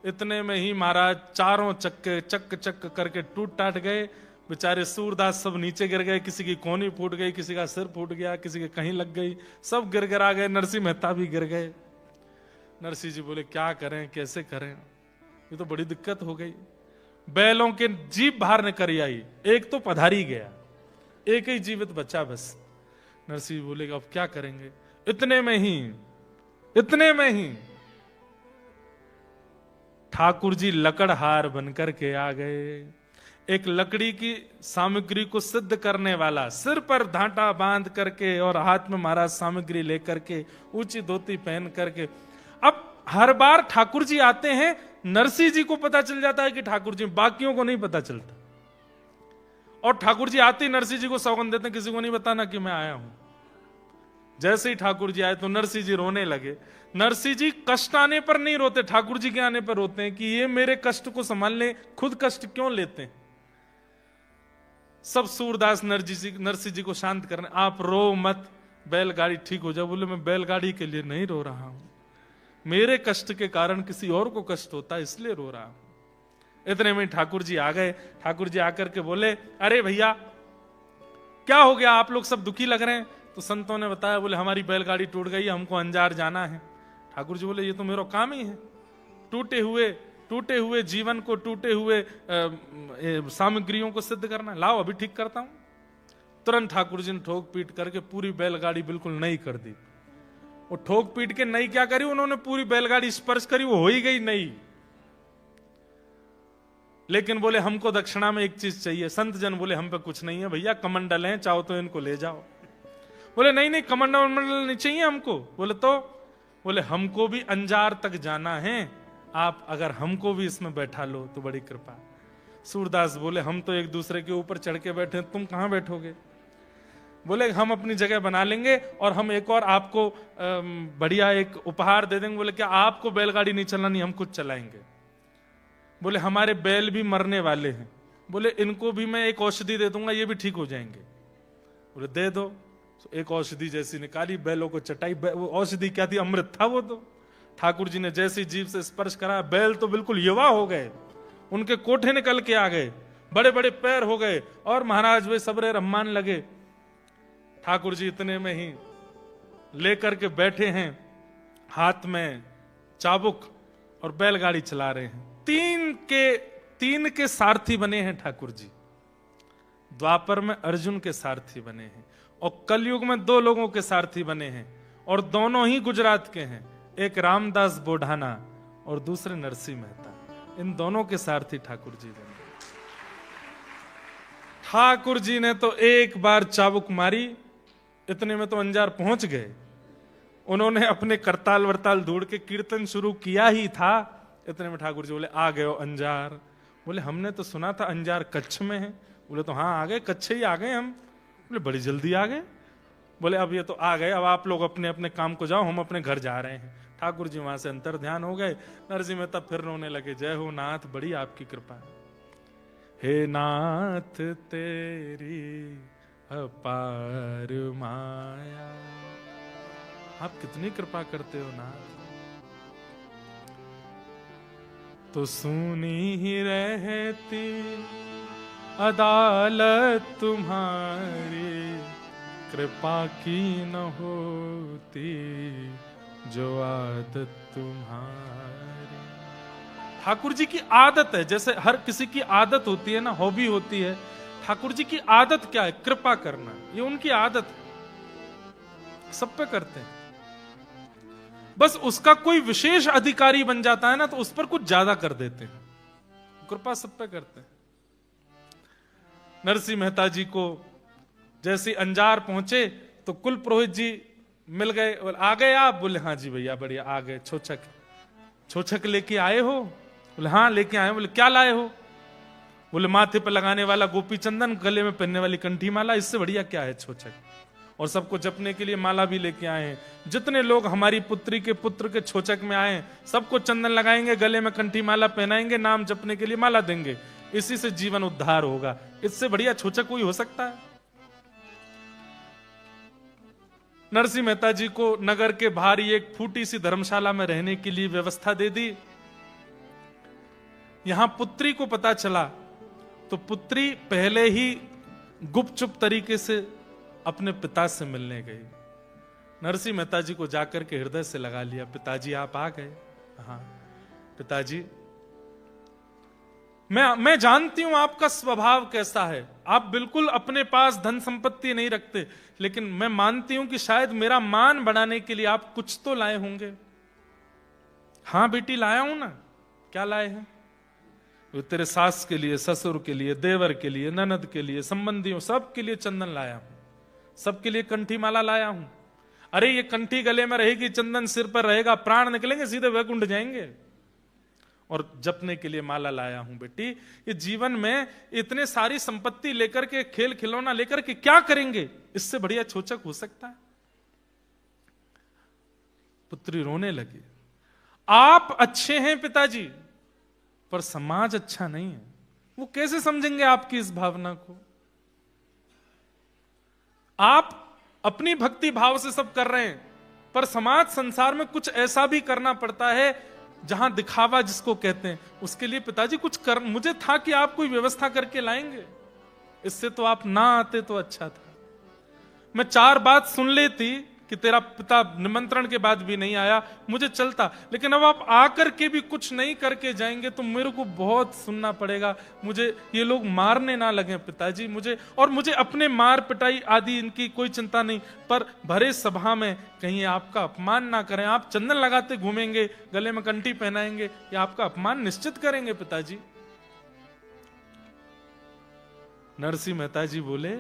इतने में ही महाराज चारों चक्के चक चक करके टूट टाट गए। बेचारे सूरदास सब नीचे गिर गए, किसी की कोहनी फूट गई, किसी का सिर फूट गया, किसी के कहीं लग गई, सब गिर गिरा गए। नरसिंह मेहता भी गिर गए। नरसिंह जी बोले क्या करें, कैसे करें, ये तो बड़ी दिक्कत हो गई। बैलों के जीभ बाहर निकल आई, एक तो पधारी गया, एक ही जीवित बचा बस। नरसिंह बोले अब क्या करेंगे। इतने में ही ठाकुर जी लकड़हार बनकर के आ गए। एक लकड़ी की सामग्री को सिद्ध करने वाला, सिर पर धांटा बांध करके और हाथ में महाराज सामग्री लेकर के, ऊंची धोती पहन करके। अब हर बार ठाकुर जी आते हैं, नरसिंह जी को पता चल जाता है कि ठाकुर जी, बाकियों को नहीं पता चलता। और ठाकुर जी आते ही नरसिंह जी को सौगंध देते हैं, किसी को नहीं बताना कि मैं आया हूं। जैसे ही ठाकुर जी आए तो नरसिंह जी रोने लगे। नरसिंह जी कष्ट आने पर नहीं रोते, ठाकुर जी के आने पर रोते हैं कि ये मेरे कष्ट को संभाल ले, खुद कष्ट क्यों लेते हैं। सब सूरदास नरसिंह जी को शांत करने, आप रो मत, बैलगाड़ी ठीक हो जाए। बोले मैं बैलगाड़ी के लिए नहीं रो रहा हूं, मेरे कष्ट के कारण किसी और को कष्ट होता है इसलिए रो रहा हूं। इतने में ठाकुर जी आ गए। ठाकुर जी आकर के बोले अरे भैया क्या हो गया, आप लोग सब दुखी लग रहे हैं। तो संतों ने बताया, बोले हमारी बैलगाड़ी टूट गई, हमको अंजार जाना है। ठाकुर जी बोले ये तो मेरा काम ही है, टूटे हुए जीवन को, टूटे हुए सामग्रियों को सिद्ध करना, लाओ अभी ठीक करता हूं। तुरंत ठाकुर जी ने ठोक पीट करके पूरी बैलगाड़ी बिल्कुल नई कर दी। वो ठोक पीट के नई क्या करी, उन्होंने पूरी बैलगाड़ी स्पर्श करी, वो हो ही गई नई। लेकिन बोले हमको दक्षिणा में एक चीज चाहिए। संत जन बोले हम पे कुछ नहीं है भैया, कमंडल हैं, चाहो तो इनको ले जाओ। बोले नहीं कमंडल नहीं चाहिए हमको। बोले तो, बोले हमको भी अंजार तक जाना है, आप अगर हमको भी इसमें बैठा लो तो बड़ी कृपा। सूरदास बोले हम तो एक दूसरे के ऊपर चढ़ के बैठे, तुम कहां बैठोगे। बोले हम अपनी जगह बना लेंगे और हम एक और आपको बढ़िया एक उपहार दे देंगे। बोले क्या आपको बैलगाड़ी नहीं चलानी, हम खुद चलाएंगे। बोले हमारे बैल भी मरने वाले हैं, बोले इनको भी मैं एक औषधि दे दूंगा, ये भी ठीक हो जाएंगे। बोले दे दो। एक औषधि जैसी निकाली, बैलों को चटाई। वो औषधि क्या थी, अमृत था वो तो। ठाकुर जी ने जैसी जीभ से स्पर्श करा, बैल तो बिल्कुल युवा हो गए, उनके कोठे निकल के आ गए, बड़े बड़े पैर हो गए, और महाराज वे सबरे रम्मान लगे। ठाकुर जी इतने में ही लेकर के बैठे हैं, हाथ में चाबुक और बैलगाड़ी चला रहे हैं। तीन के सारथी बने हैं ठाकुर जी। द्वापर में अर्जुन के सारथी बने हैं और कलयुग में 2 लोगों के सारथी बने हैं, और दोनों ही गुजरात के हैं, एक रामदास बोढ़ाना और दूसरे नरसिंह मेहता। इन दोनों के सारथी ठाकुर जी बने। ठाकुर जी ने तो एक बार चाबुक मारी, इतने में तो अंजार पहुंच गए। उन्होंने अपने करताल वरताल ढूंढ के कीर्तन शुरू किया ही था, इतने में ठाकुर जी बोले आ गए हो अंजार। बोले हमने तो सुना था अंजार कच्छ में है। बोले तो हाँ आ गए, कच्छ ही आ गए हम। बोले बड़ी जल्दी आ गए। बोले अब ये तो आ गए, अब आप लोग अपने अपने काम को जाओ, हम अपने घर जा रहे हैं। ठाकुर जी वहां से अंतर ध्यान हो गए। नरसिंह मेहता फिर रोने लगे, जय हो नाथ, बड़ी आपकी कृपा है। हे नाथ तेरी अपार माया, आप कितनी कृपा करते हो नाथ। तो सुनी ही रहती अदालत तुम्हारी, कृपा की न होती जो आदत तुम्हारी। ठाकुर जी की आदत है, जैसे हर किसी की आदत होती है ना, हॉबी होती है। ठाकुर जी की आदत क्या है, कृपा करना। ये उनकी आदत है, सब पे करते हैं। बस उसका कोई विशेष अधिकारी बन जाता है ना, तो उस पर कुछ ज्यादा कर देते हैं। कृपा सब पे करते हैं। नरसिंह मेहता जी को जैसे अंजार पहुंचे तो कुल पुरोहित जी मिल गए, और आ गए आप? बोले हाँ जी भैया बढ़िया आ गए। छोछक लेके आए हो? बोले हाँ लेके आए। बोले क्या लाए हो? बोले माथे पर लगाने वाला गोपी चंदन, गले में पहनने वाली कंठी माला, इससे बढ़िया क्या है छोछक। और सबको जपने के लिए माला भी लेके आए हैं। जितने लोग हमारी पुत्री के पुत्र के छोचक में आए सबको चंदन लगाएंगे, गले में कंठी माला पहनाएंगे, नाम जपने के लिए माला देंगे, इसी से जीवन उद्धार होगा। इससे बढ़िया छोचक कोई हो सकता है? नरसिंह मेहता जी को नगर के बाहर ही एक फूटी सी धर्मशाला में रहने के लिए व्यवस्था दे दी। यहां पुत्री को पता चला तो पुत्री पहले ही गुपचुप तरीके से अपने पिता से मिलने गई। नरसिंह मेहता जी को जाकर के हृदय से लगा लिया, पिताजी आप आ गए? हाँ पिताजी, मैं जानती हूं आपका स्वभाव कैसा है, आप बिल्कुल अपने पास धन संपत्ति नहीं रखते, लेकिन मैं मानती हूं कि शायद मेरा मान बढ़ाने के लिए आप कुछ तो लाए होंगे। हाँ बेटी लाया हूं ना। क्या लाए हैं? वो तेरे सास के लिए, ससुर के लिए, देवर के लिए, ननद के लिए, संबंधियों सबके लिए चंदन लाया हूं, सबके लिए कंठी माला लाया हूं। अरे ये कंठी गले में रहेगी, चंदन सिर पर रहेगा, प्राण निकलेंगे सीधे वैकुंठ जाएंगे। और जपने के लिए माला लाया हूं बेटी। ये जीवन में इतने सारी संपत्ति लेकर के, खेल खिलौना लेकर के क्या करेंगे? इससे बढ़िया छोचक हो सकता है? पुत्री रोने लगी। आप अच्छे हैं पिताजी, पर समाज अच्छा नहीं है। वो कैसे समझेंगे आपकी इस भावना को? आप अपनी भक्ति भाव से सब कर रहे हैं, पर समाज संसार में कुछ ऐसा भी करना पड़ता है जहां दिखावा जिसको कहते हैं। उसके लिए पिताजी कुछ कर, मुझे था कि आप कोई व्यवस्था करके लाएंगे, इससे तो आप ना आते तो अच्छा था। मैं 4 बात सुन लेती कि तेरा पिता निमंत्रण के बाद भी नहीं आया, मुझे चलता, लेकिन अब आप आकर के भी कुछ नहीं करके जाएंगे तो मेरे को बहुत सुनना पड़ेगा। मुझे ये लोग मारने ना लगे पिताजी, मुझे अपने मार पिटाई आदि इनकी कोई चिंता नहीं, पर भरे सभा में कहीं आपका अपमान ना करें। आप चंदन लगाते घूमेंगे, गले में कंठी पहनाएंगे, या आपका अपमान निश्चित करेंगे पिताजी। नरसिंह मेहता जी बोले,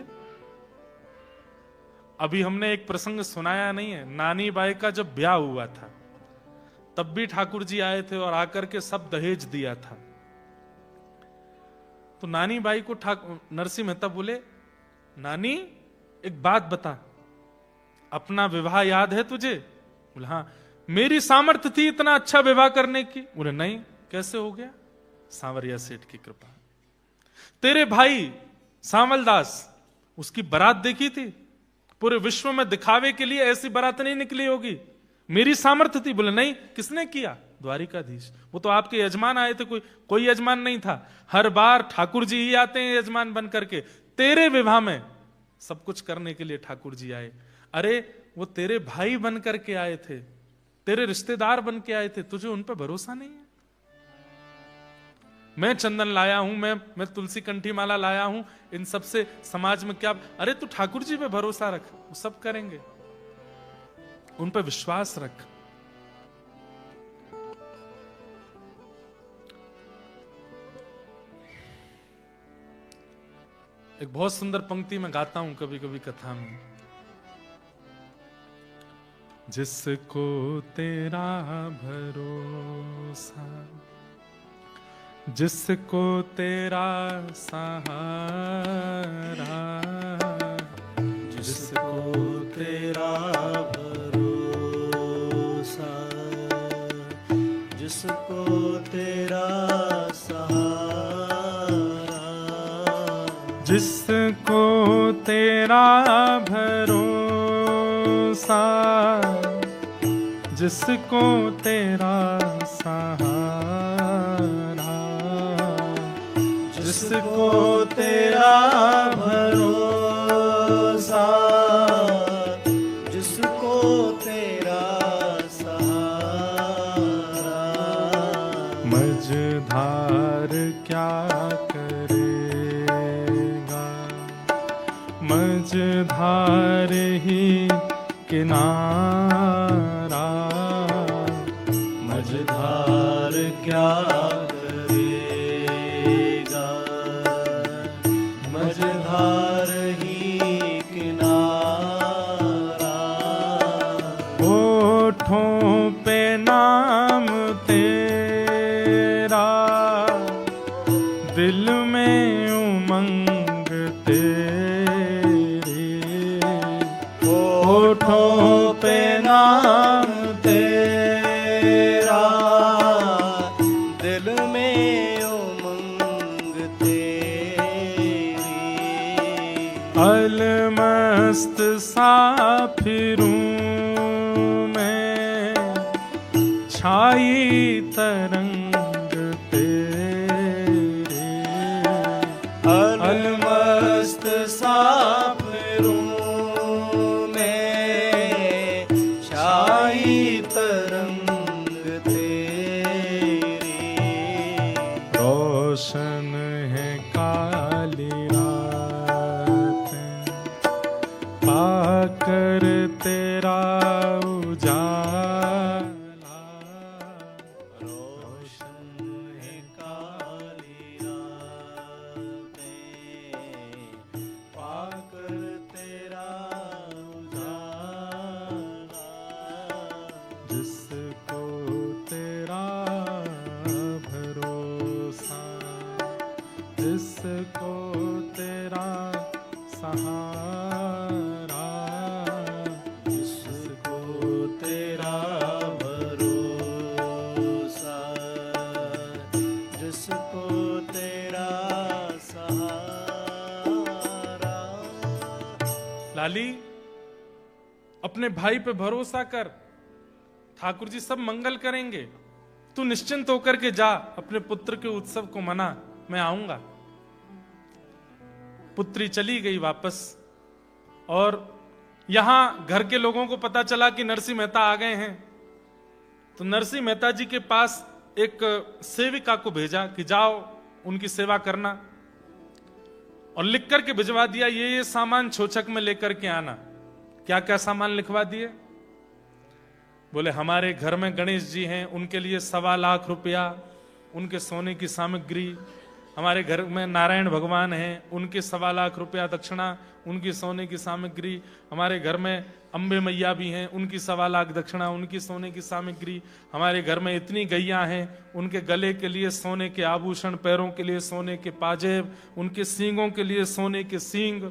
अभी हमने एक प्रसंग सुनाया नहीं है, नानी बाई का जब ब्याह हुआ था तब भी ठाकुर जी आए थे और आकर के सब दहेज दिया था। तो नानी बाई को नरसिंह मेहता बोले, नानी एक बात बता, अपना विवाह याद है तुझे? बोले हाँ। मेरी सामर्थ्य थी इतना अच्छा विवाह करने की? बोले नहीं। कैसे हो गया? सांवरिया सेठ की कृपा। तेरे भाई सांवलदास, उसकी बारात देखी थी? पूरे विश्व में दिखावे के लिए ऐसी बारात नहीं निकली होगी, मेरी सामर्थ्य थी। बोले नहीं। किसने किया? द्वारिकाधीश। वो तो आपके यजमान आए थे, कोई यजमान नहीं था। हर बार ठाकुर जी ही आते हैं यजमान बन करके। तेरे विवाह में सब कुछ करने के लिए ठाकुर जी आए। अरे वो तेरे भाई बन करके आए थे, तेरे रिश्तेदार बन के आए थे, तुझे उन पर भरोसा नहीं है? मैं चंदन लाया हूं, मैं तुलसी कंठी माला लाया हूं, इन सब से समाज में क्या? अरे तू ठाकुर जी पे भरोसा रख, वो सब करेंगे, उन पे विश्वास रख। एक बहुत सुंदर पंक्ति में गाता हूं कभी कभी कथा में, जिसको तेरा भरोसा, जिसको तेरा सहारा, जिसको तेरा भरोसा, जिसको तेरा सहारा, जिसको तेरा भरोसा, जिसको तेरा सहारा, जिसको तेरा भरोसा, जिसको तेरा सहारा, मझधार क्या करेगा, मझधार ही किनारा, क्या करेगा, मझधार ही किनारा। होठों पे नाम तेरा, दिल में उमंग तेरी। होठों पे नाम तेरा, दिल में उमंग तेरी। अलमस्त सा फिरूं मैं, छाई तरंग तेरी। अलमस्त सा फिरूं मैं, छाई तरंग तेरी। रोशन है काली रातें, पाकर तेरा उजाला। रोशन है काली रातें, पाकर तेरा उजाला। जिसको तेरा भरोसा, जिसको तेरा सहारा, जिसको तेरा भरोसा, जिसको तेरा सहारा। लाली अपने भाई पे भरोसा कर, ठाकुर जी सब मंगल करेंगे। तू निश्चिंत होकर के जा, अपने पुत्र के उत्सव को मना, मैं आऊंगा। पुत्री चली गई वापस, और यहां घर के लोगों को पता चला कि नरसिंह मेहता आ गए हैं। तो नरसिंह मेहता जी के पास एक सेविका को भेजा कि जाओ उनकी सेवा करना, और लिख करके भिजवा दिया ये सामान छोचक में लेकर के आना। क्या क्या सामान लिखवा दिए? बोले हमारे घर में गणेश जी हैं, उनके लिए 1.25 लाख रुपया, उनके सोने की सामग्री। हमारे घर में नारायण भगवान हैं, उनके 1.25 लाख रुपया दक्षिणा, उनकी सोने की सामग्री। हमारे घर में अम्बे मैया भी हैं, उनकी 1.25 लाख दक्षिणा, उनकी सोने की सामग्री। हमारे घर में इतनी गैया हैं, उनके गले के लिए सोने के आभूषण, पैरों के लिए सोने के पाजेब, उनके सींगों के लिए सोने के सींग।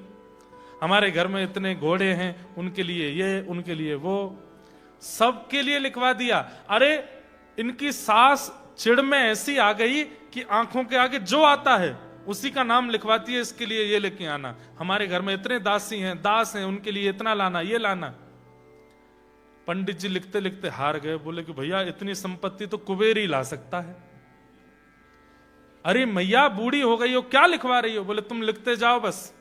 हमारे घर में इतने घोड़े हैं, उनके लिए ये, उनके लिए वो, सबके लिए लिखवा दिया। अरे इनकी सास चिड़ में ऐसी आ गई कि आंखों के आगे जो आता है उसी का नाम लिखवाती है, इसके लिए ये लेके आना। हमारे घर में इतने दासी हैं, दास हैं, उनके लिए इतना लाना, ये लाना। पंडित जी लिखते लिखते हार गए, बोले कि भैया इतनी संपत्ति तो कुबेर ही ला सकता है। अरे मैया बूढ़ी हो गई हो, क्या लिखवा रही हो? बोले तुम लिखते जाओ बस,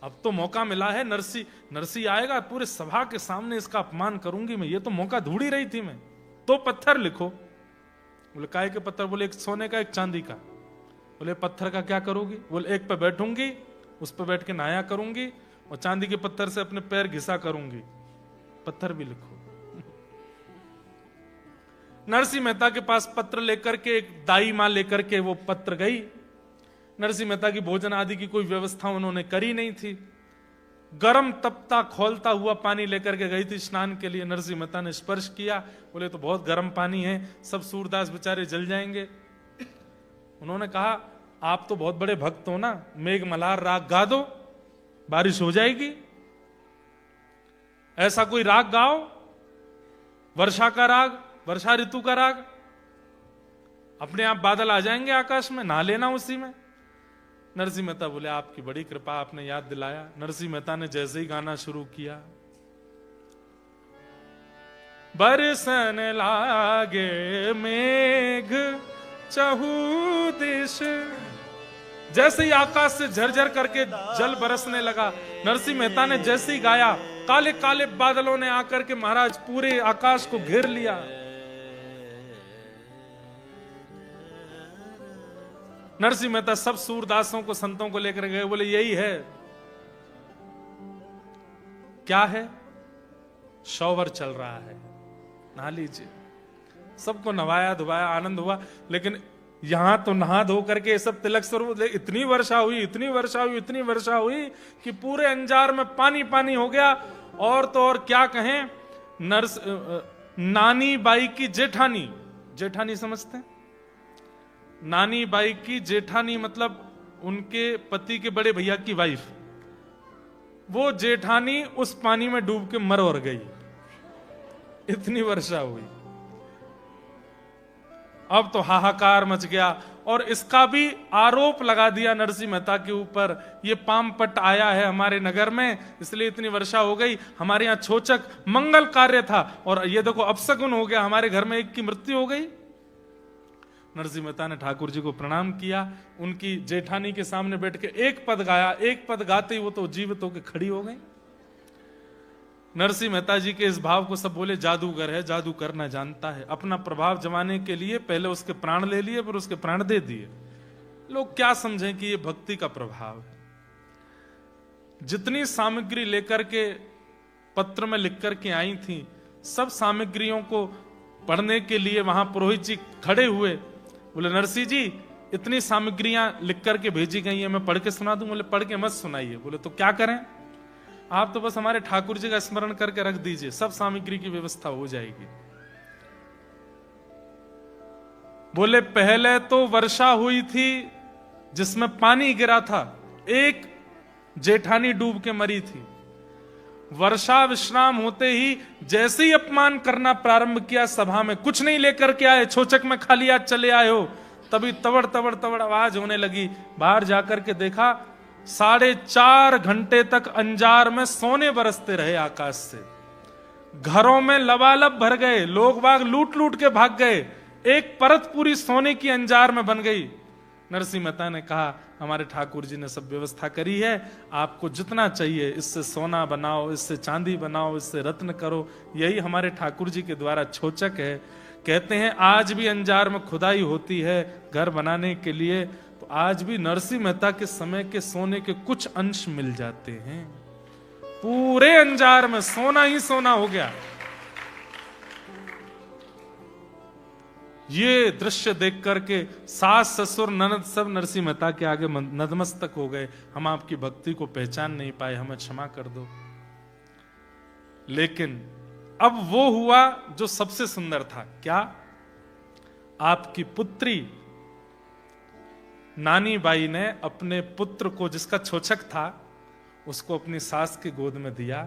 अब तो मौका मिला है। नरसी आएगा, पूरे सभा के सामने इसका अपमान करूंगी मैं, ये तो मौका ढूंढ ही रही थी मैं। तो पत्थर लिखो। बोले काय के पत्थर? बोले एक सोने का, एक चांदी का। बोले पत्थर का क्या करोगी? बोले एक पे बैठूंगी, उस पे बैठ के नहाया करूंगी, और चांदी के पत्थर से अपने पैर घिसा करूंगी। पत्थर भी लिखो। नरसिंह मेहता के पास पत्र लेकर के एक दाई मां लेकर के वो पत्र गई। नरसिंह मेहता की भोजन आदि की कोई व्यवस्था उन्होंने करी नहीं थी। गरम तपता खोलता हुआ पानी लेकर के गई थी स्नान के लिए। नरसिंह मेहता ने स्पर्श किया, बोले तो बहुत गर्म पानी है, सब सूरदास बेचारे जल जाएंगे। उन्होंने कहा आप तो बहुत बड़े भक्त हो ना, मेघ मल्हार राग गा दो, बारिश हो जाएगी। ऐसा कोई राग गाओ, वर्षा का राग, वर्षा ऋतु का राग, अपने आप बादल आ जाएंगे आकाश में, नहा लेना उसी में। नरसिंह मेहता बोले आपकी बड़ी कृपा, आपने याद दिलाया। नरसिंह मेहता ने जैसे ही गाना शुरू किया, बरसन लागे मेघ चहु दिश, जैसे ही आकाश से झरझर करके जल बरसने लगा। नरसिंह मेहता ने जैसे ही गाया, काले काले बादलों ने आकर के महाराज पूरे आकाश को घेर लिया। नरसिंह मेहता सब सूरदासों को, संतों को लेकर गए, बोले यही है। क्या है? शॉवर चल रहा है, नहा लीजिए। सबको नवाया धुवाया, आनंद हुआ। लेकिन यहां तो नहा धो करके सब तिलक स्वरूप, इतनी वर्षा हुई, इतनी वर्षा हुई, इतनी वर्षा हुई कि पूरे अंजार में पानी पानी हो गया। और तो और क्या कहें, नानी बाई की जेठानी, जेठानी समझते हैं? नानी बाई की जेठानी मतलब उनके पति के बड़े भैया की वाइफ, वो जेठानी उस पानी में डूब के मर और गई, इतनी वर्षा हुई। अब तो हाहाकार मच गया और इसका भी आरोप लगा दिया नरसिंह मेहता के ऊपर, ये पामपट आया है हमारे नगर में इसलिए इतनी वर्षा हो गई, हमारे यहां छोचक मंगल कार्य था और ये देखो अपशगुन हो गया, हमारे घर में एक की मृत्यु हो गई। नरसिंह मेहता ने ठाकुर जी को प्रणाम किया, उनकी जेठानी के सामने बैठ के एक पद गाया, एक पद गाते ही वो तो जीवित होकर खड़ी हो गई। नरसिंह मेहता जी के इस भाव को सब बोले जादूगर है, जादू करना जानता है। अपना प्रभाव जमाने के लिए पहले उसके प्राण ले लिए, फिर उसके प्राण दे दिए। लोग क्या समझें कि ये भक्ति का प्रभाव है। जितनी सामग्री लेकर के पत्र में लिख करके आई थी, सब सामग्रियों को पढ़ने के लिए वहां पुरोहित जी खड़े हुए। बोले नरसिंह जी इतनी सामग्रियां लिख करके भेजी गई है, मैं पढ़ के सुना दूं? बोले पढ़ के मत सुनाइए। बोले तो क्या करें? आप तो बस हमारे ठाकुर जी का स्मरण करके रख दीजिए, सब सामग्री की व्यवस्था हो जाएगी। बोले पहले तो वर्षा हुई थी जिसमें पानी गिरा था, एक जेठानी डूब के मरी थी। वर्षा विश्राम होते ही जैसे ही अपमान करना प्रारंभ किया, सभा में कुछ नहीं लेकर के आए, छोचक में खाली हाथ चले आए हो, तभी तवड़ तवड़ तवड़ आवाज होने लगी। बाहर जाकर के देखा, 4.5 घंटे तक अंजार में सोने बरसते रहे आकाश से। घरों में लबालब भर गए, लोग बाग लूट लूट के भाग गए, एक परत पूरी सोने की अंजार में बन गई। नरसिंह मेहता ने कहा हमारे ठाकुर जी ने सब व्यवस्था करी है, आपको जितना चाहिए इससे सोना बनाओ, इससे चांदी बनाओ, इससे रत्न करो, यही हमारे ठाकुर जी के द्वारा छोचक है। कहते हैं आज भी अंजार में खुदाई होती है घर बनाने के लिए, तो आज भी नरसिंह मेहता के समय के सोने के कुछ अंश मिल जाते हैं। पूरे अंजार में सोना ही सोना हो गया। ये दृश्य देख करके सास ससुर ननद सब नरसिंह मेहता के आगे नतमस्तक हो गए। हम आपकी भक्ति को पहचान नहीं पाए, हमें क्षमा कर दो। लेकिन अब वो हुआ जो सबसे सुंदर था। क्या? आपकी पुत्री नानी बाई ने अपने पुत्र को, जिसका छोचक था, उसको अपनी सास की गोद में दिया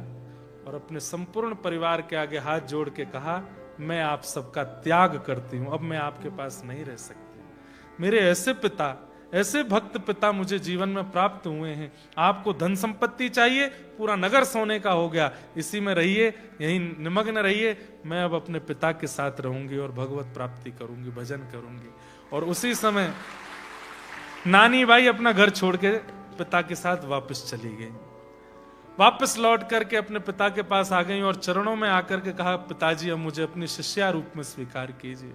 और अपने संपूर्ण परिवार के आगे हाथ जोड़ के कहा मैं आप सबका त्याग करती हूं, अब मैं आपके पास नहीं रह सकती। मेरे ऐसे पिता, ऐसे भक्त पिता मुझे जीवन में प्राप्त हुए हैं। आपको धन संपत्ति चाहिए, पूरा नगर सोने का हो गया, इसी में रहिए, यही निमग्न रहिए। मैं अब अपने पिता के साथ रहूंगी और भगवत प्राप्ति करूंगी, भजन करूंगी। और उसी समय नानी बाई अपना घर छोड़ के पिता के साथ वापस चली गई। वापस लौट करके अपने पिता के पास आ गई और चरणों में आकर के कहा पिताजी अब मुझे अपनी शिष्या रूप में स्वीकार कीजिए।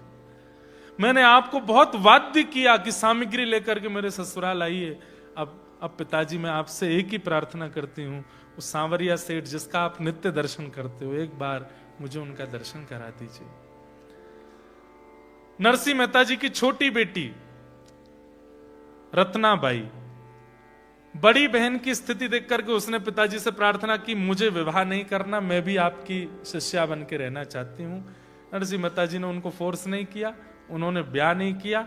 मैंने आपको बहुत वाद्य किया कि सामग्री लेकर के मेरे ससुराल आइए। अब पिताजी मैं आपसे एक ही प्रार्थना करती हूँ, उस सांवरिया सेठ जिसका आप नित्य दर्शन करते हो, एक बार मुझे उनका दर्शन करा दीजिए। नरसिंह मेहता जी की छोटी बेटी रत्नाबाई, बड़ी बहन की स्थिति देख करके उसने पिताजी से प्रार्थना की मुझे विवाह नहीं करना, मैं भी आपकी शिष्या बन के रहना चाहती हूं। नरसिंह मेहता जी ने उनको फोर्स नहीं किया, उन्होंने ब्याह नहीं किया।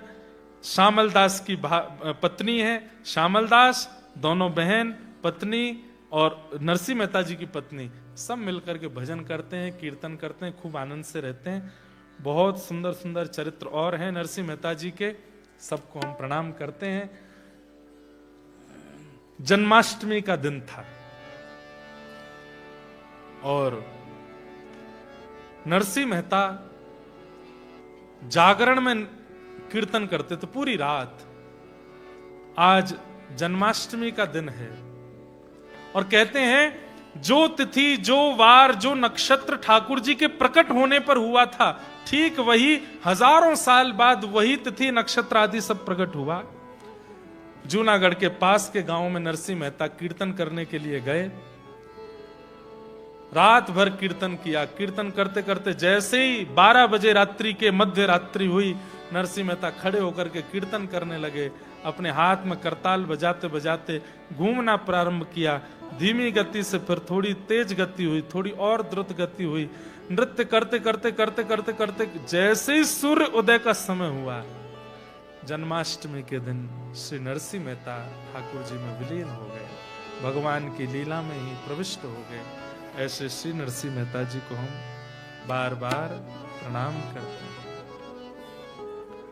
श्यामल दास की पत्नी है, श्यामल दास, दोनों बहन पत्नी और नरसिंह मेहता जी की पत्नी सब मिलकर के भजन करते हैं, कीर्तन करते हैं, खूब आनंद से रहते हैं। बहुत सुंदर सुंदर चरित्र और हैं नरसिंह मेहता जी के, सबको हम प्रणाम करते हैं। जन्माष्टमी का दिन था और नरसिंह मेहता जागरण में कीर्तन करते थे पूरी रात। आज जन्माष्टमी का दिन है और कहते हैं जो तिथि, जो वार, जो नक्षत्र ठाकुर जी के प्रकट होने पर हुआ था, ठीक वही हजारों साल बाद वही तिथि नक्षत्र आदि सब प्रकट हुआ। जूनागढ़ के पास के गांव में नरसिंह मेहता कीर्तन करने के लिए गए। रात भर कीर्तन किया। कीर्तन करते करते जैसे ही 12 बजे रात्रि के मध्य रात्रि हुई, नरसिंह मेहता खड़े होकर के कीर्तन करने लगे। अपने हाथ में करताल बजाते बजाते घूमना प्रारंभ किया। धीमी गति से फिर थोड़ी तेज गति हुई, थोड़ी और द्रुत गति हुई। नृत्य करते करते करते करते करते जैसे ही सूर्य उदय का समय हुआ, जन्माष्टमी के दिन श्री नरसिंह मेहता ठाकुर जी में विलीन हो गए, भगवान की लीला में ही प्रविष्ट हो गए। ऐसे श्री नरसिंह मेहता जी को हम बार बार प्रणाम करते हैं।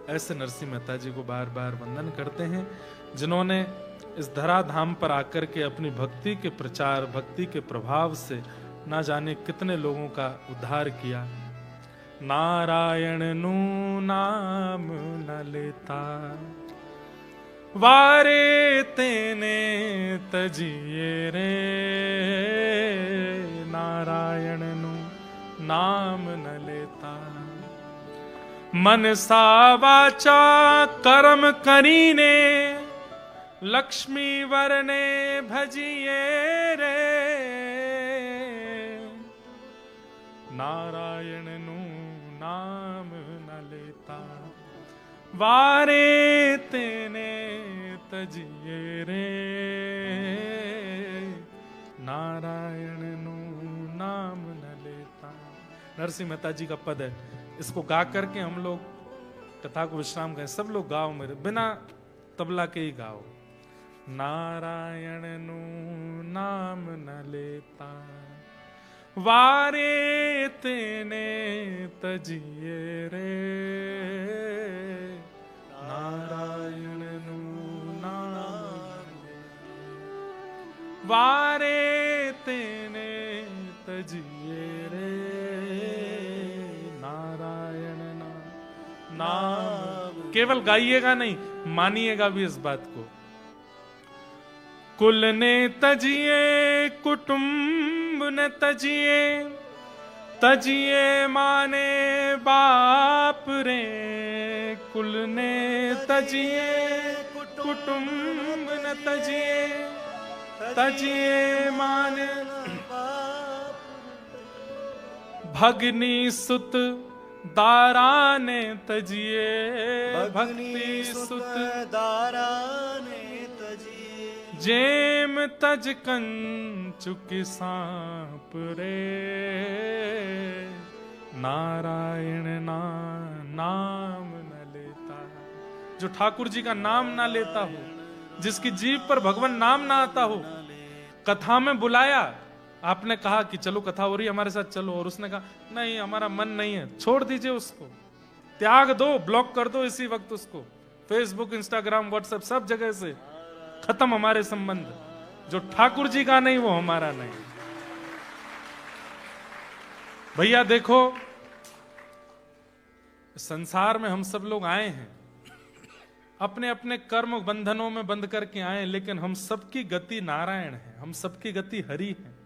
ऐसे नरसिंह मेहता जी को बार बार वंदन करते हैं, जिन्होंने इस धराधाम पर आकर के अपनी भक्ति के प्रचार, भक्ति के प्रभाव से ना जाने कितने लोगों का उद्धार किया। नारायण नु नाम न लेता, वारे तेने तजिए रे। नारायण नु नाम न लेता, मन सा वाचा कर्म करीने, लक्ष्मी वरने भजिए रे। नारायण नु नाम न लेता, वारे तेने तजिए रे। नारायण नु नाम न लेता। नरसिंह मेहता जी का पद है, इसको गा करके हम लोग कथा को विश्राम करें। सब लोग गाओ, मेरे बिना तबला के ही गाओ। नारायण नु नाम न लेता, वारे तेने तजिए रे। नारायण नु नाम, वारे तेने तजिए रे। नारायण नाम केवल गाइएगा नहीं, मानिएगा भी इस बात को। कुल ने तजिए, कुटुंब ने तजिए, तजिए माने बाप रे। कुल ने तजिए, कुटुंब ने तजिए, तजिए माने भगनी सुत दारा ने तजिए। भक्ति सुत दारा ने तजिए, जेम तज कंचुक सांप रे। नारायण नाम न लेता, जो ठाकुर जी का नाम ना लेता हो, जिसकी जीभ पर भगवान नाम ना आता हो। कथा में बुलाया, आपने कहा कि चलो कथा हो रही है हमारे साथ चलो, और उसने कहा नहीं हमारा मन नहीं है, छोड़ दीजिए उसको, त्याग दो, ब्लॉक कर दो इसी वक्त उसको। फेसबुक, इंस्टाग्राम, व्हाट्सएप सब जगह से खत्म हमारे संबंध। जो ठाकुर जी का नहीं वो हमारा नहीं। भैया देखो, संसार में हम सब लोग आए हैं, अपने अपने कर्म बंधनों में बंध करके आए, लेकिन हम सबकी गति नारायण है, हम सबकी गति हरि है।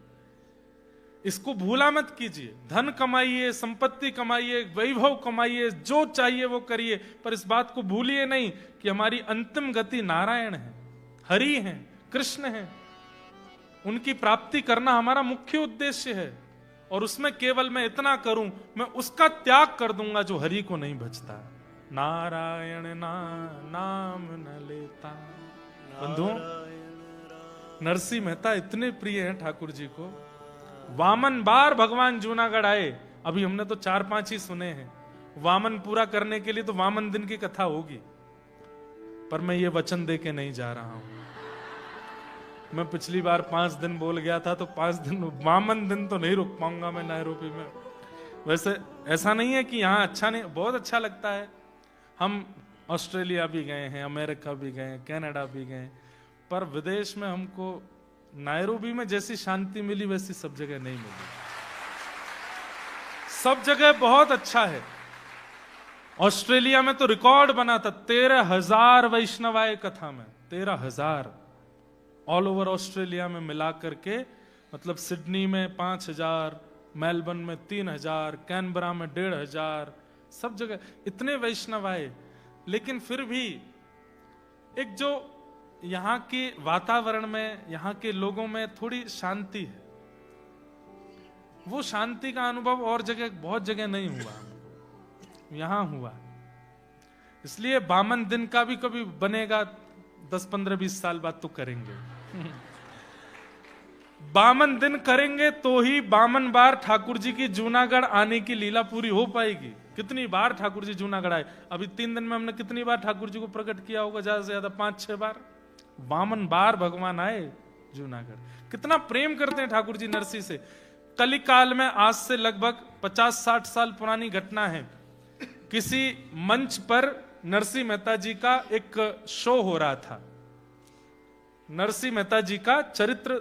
इसको भूला मत कीजिए। धन कमाइए, संपत्ति कमाइए, वैभव कमाइए, जो चाहिए वो करिए, पर इस बात को भूलिए नहीं कि हमारी अंतिम गति नारायण है, हरि है, कृष्ण है। उनकी प्राप्ति करना हमारा मुख्य उद्देश्य है, और उसमें केवल मैं इतना करूं, मैं उसका त्याग कर दूंगा जो हरि को नहीं भजता। नारायण नाम न लेता। बंधुओं, नरसिंह मेहता इतने प्रिय हैं ठाकुर जी को। वामन बार भगवान जूनागढ़ आए, अभी हमने तो 4-5 ही सुने हैं। वामन पूरा करने के लिए तो वामन दिन की कथा होगी, पर मैं ये वचन दे के नहीं जा रहा हूं। मैं पिछली बार 5 दिन बोल गया था, तो 5 दिन वामन दिन तो नहीं रुक पाऊंगा मैं नैरोबी में। वैसे ऐसा नहीं है कि यहाँ अच्छा नहीं, बहुत अच्छा लगता है। हम ऑस्ट्रेलिया भी गए हैं, अमेरिका भी गए, कनाडा भी गए, पर विदेश में हमको नैरोबी में जैसी शांति मिली वैसी सब जगह नहीं मिली। सब जगह बहुत अच्छा है। ऑस्ट्रेलिया में तो रिकॉर्ड बना था, 13,000 वैष्णव आए कथा में, 13,000 ऑल ओवर ऑस्ट्रेलिया में मिला करके। मतलब सिडनी में 5,000, मेलबर्न में 3,000, कैनबरा में 1,500, सब जगह इतने वैष्णव आए। लेकिन फिर भी एक जो यहाँ के वातावरण में, यहाँ के लोगों में थोड़ी शांति है। वो शांति का अनुभव और जगह, बहुत जगह नहीं हुआ, यहां हुआ। इसलिए 52 दिन का भी कभी बनेगा, 10, 15, 20 साल बाद तो करेंगे। 52 दिन करेंगे तो ही 52 बार ठाकुर जी की जूनागढ़ आने की लीला पूरी हो पाएगी। कितनी बार ठाकुर जी जूनागढ़ आए? अभी 3 दिन में हमने कितनी बार ठाकुर जी को प्रकट किया होगा? ज्यादा से ज्यादा 5-6 बार। 52 बार भगवान आए जूनागढ़। कितना प्रेम करते हैं ठाकुर जी नरसी से। कलिकाल में आज से लगभग 50-60 साल पुरानी घटना है। किसी मंच पर नरसी मेहता जी का एक शो हो रहा था। नरसी मेहता जी का चरित्र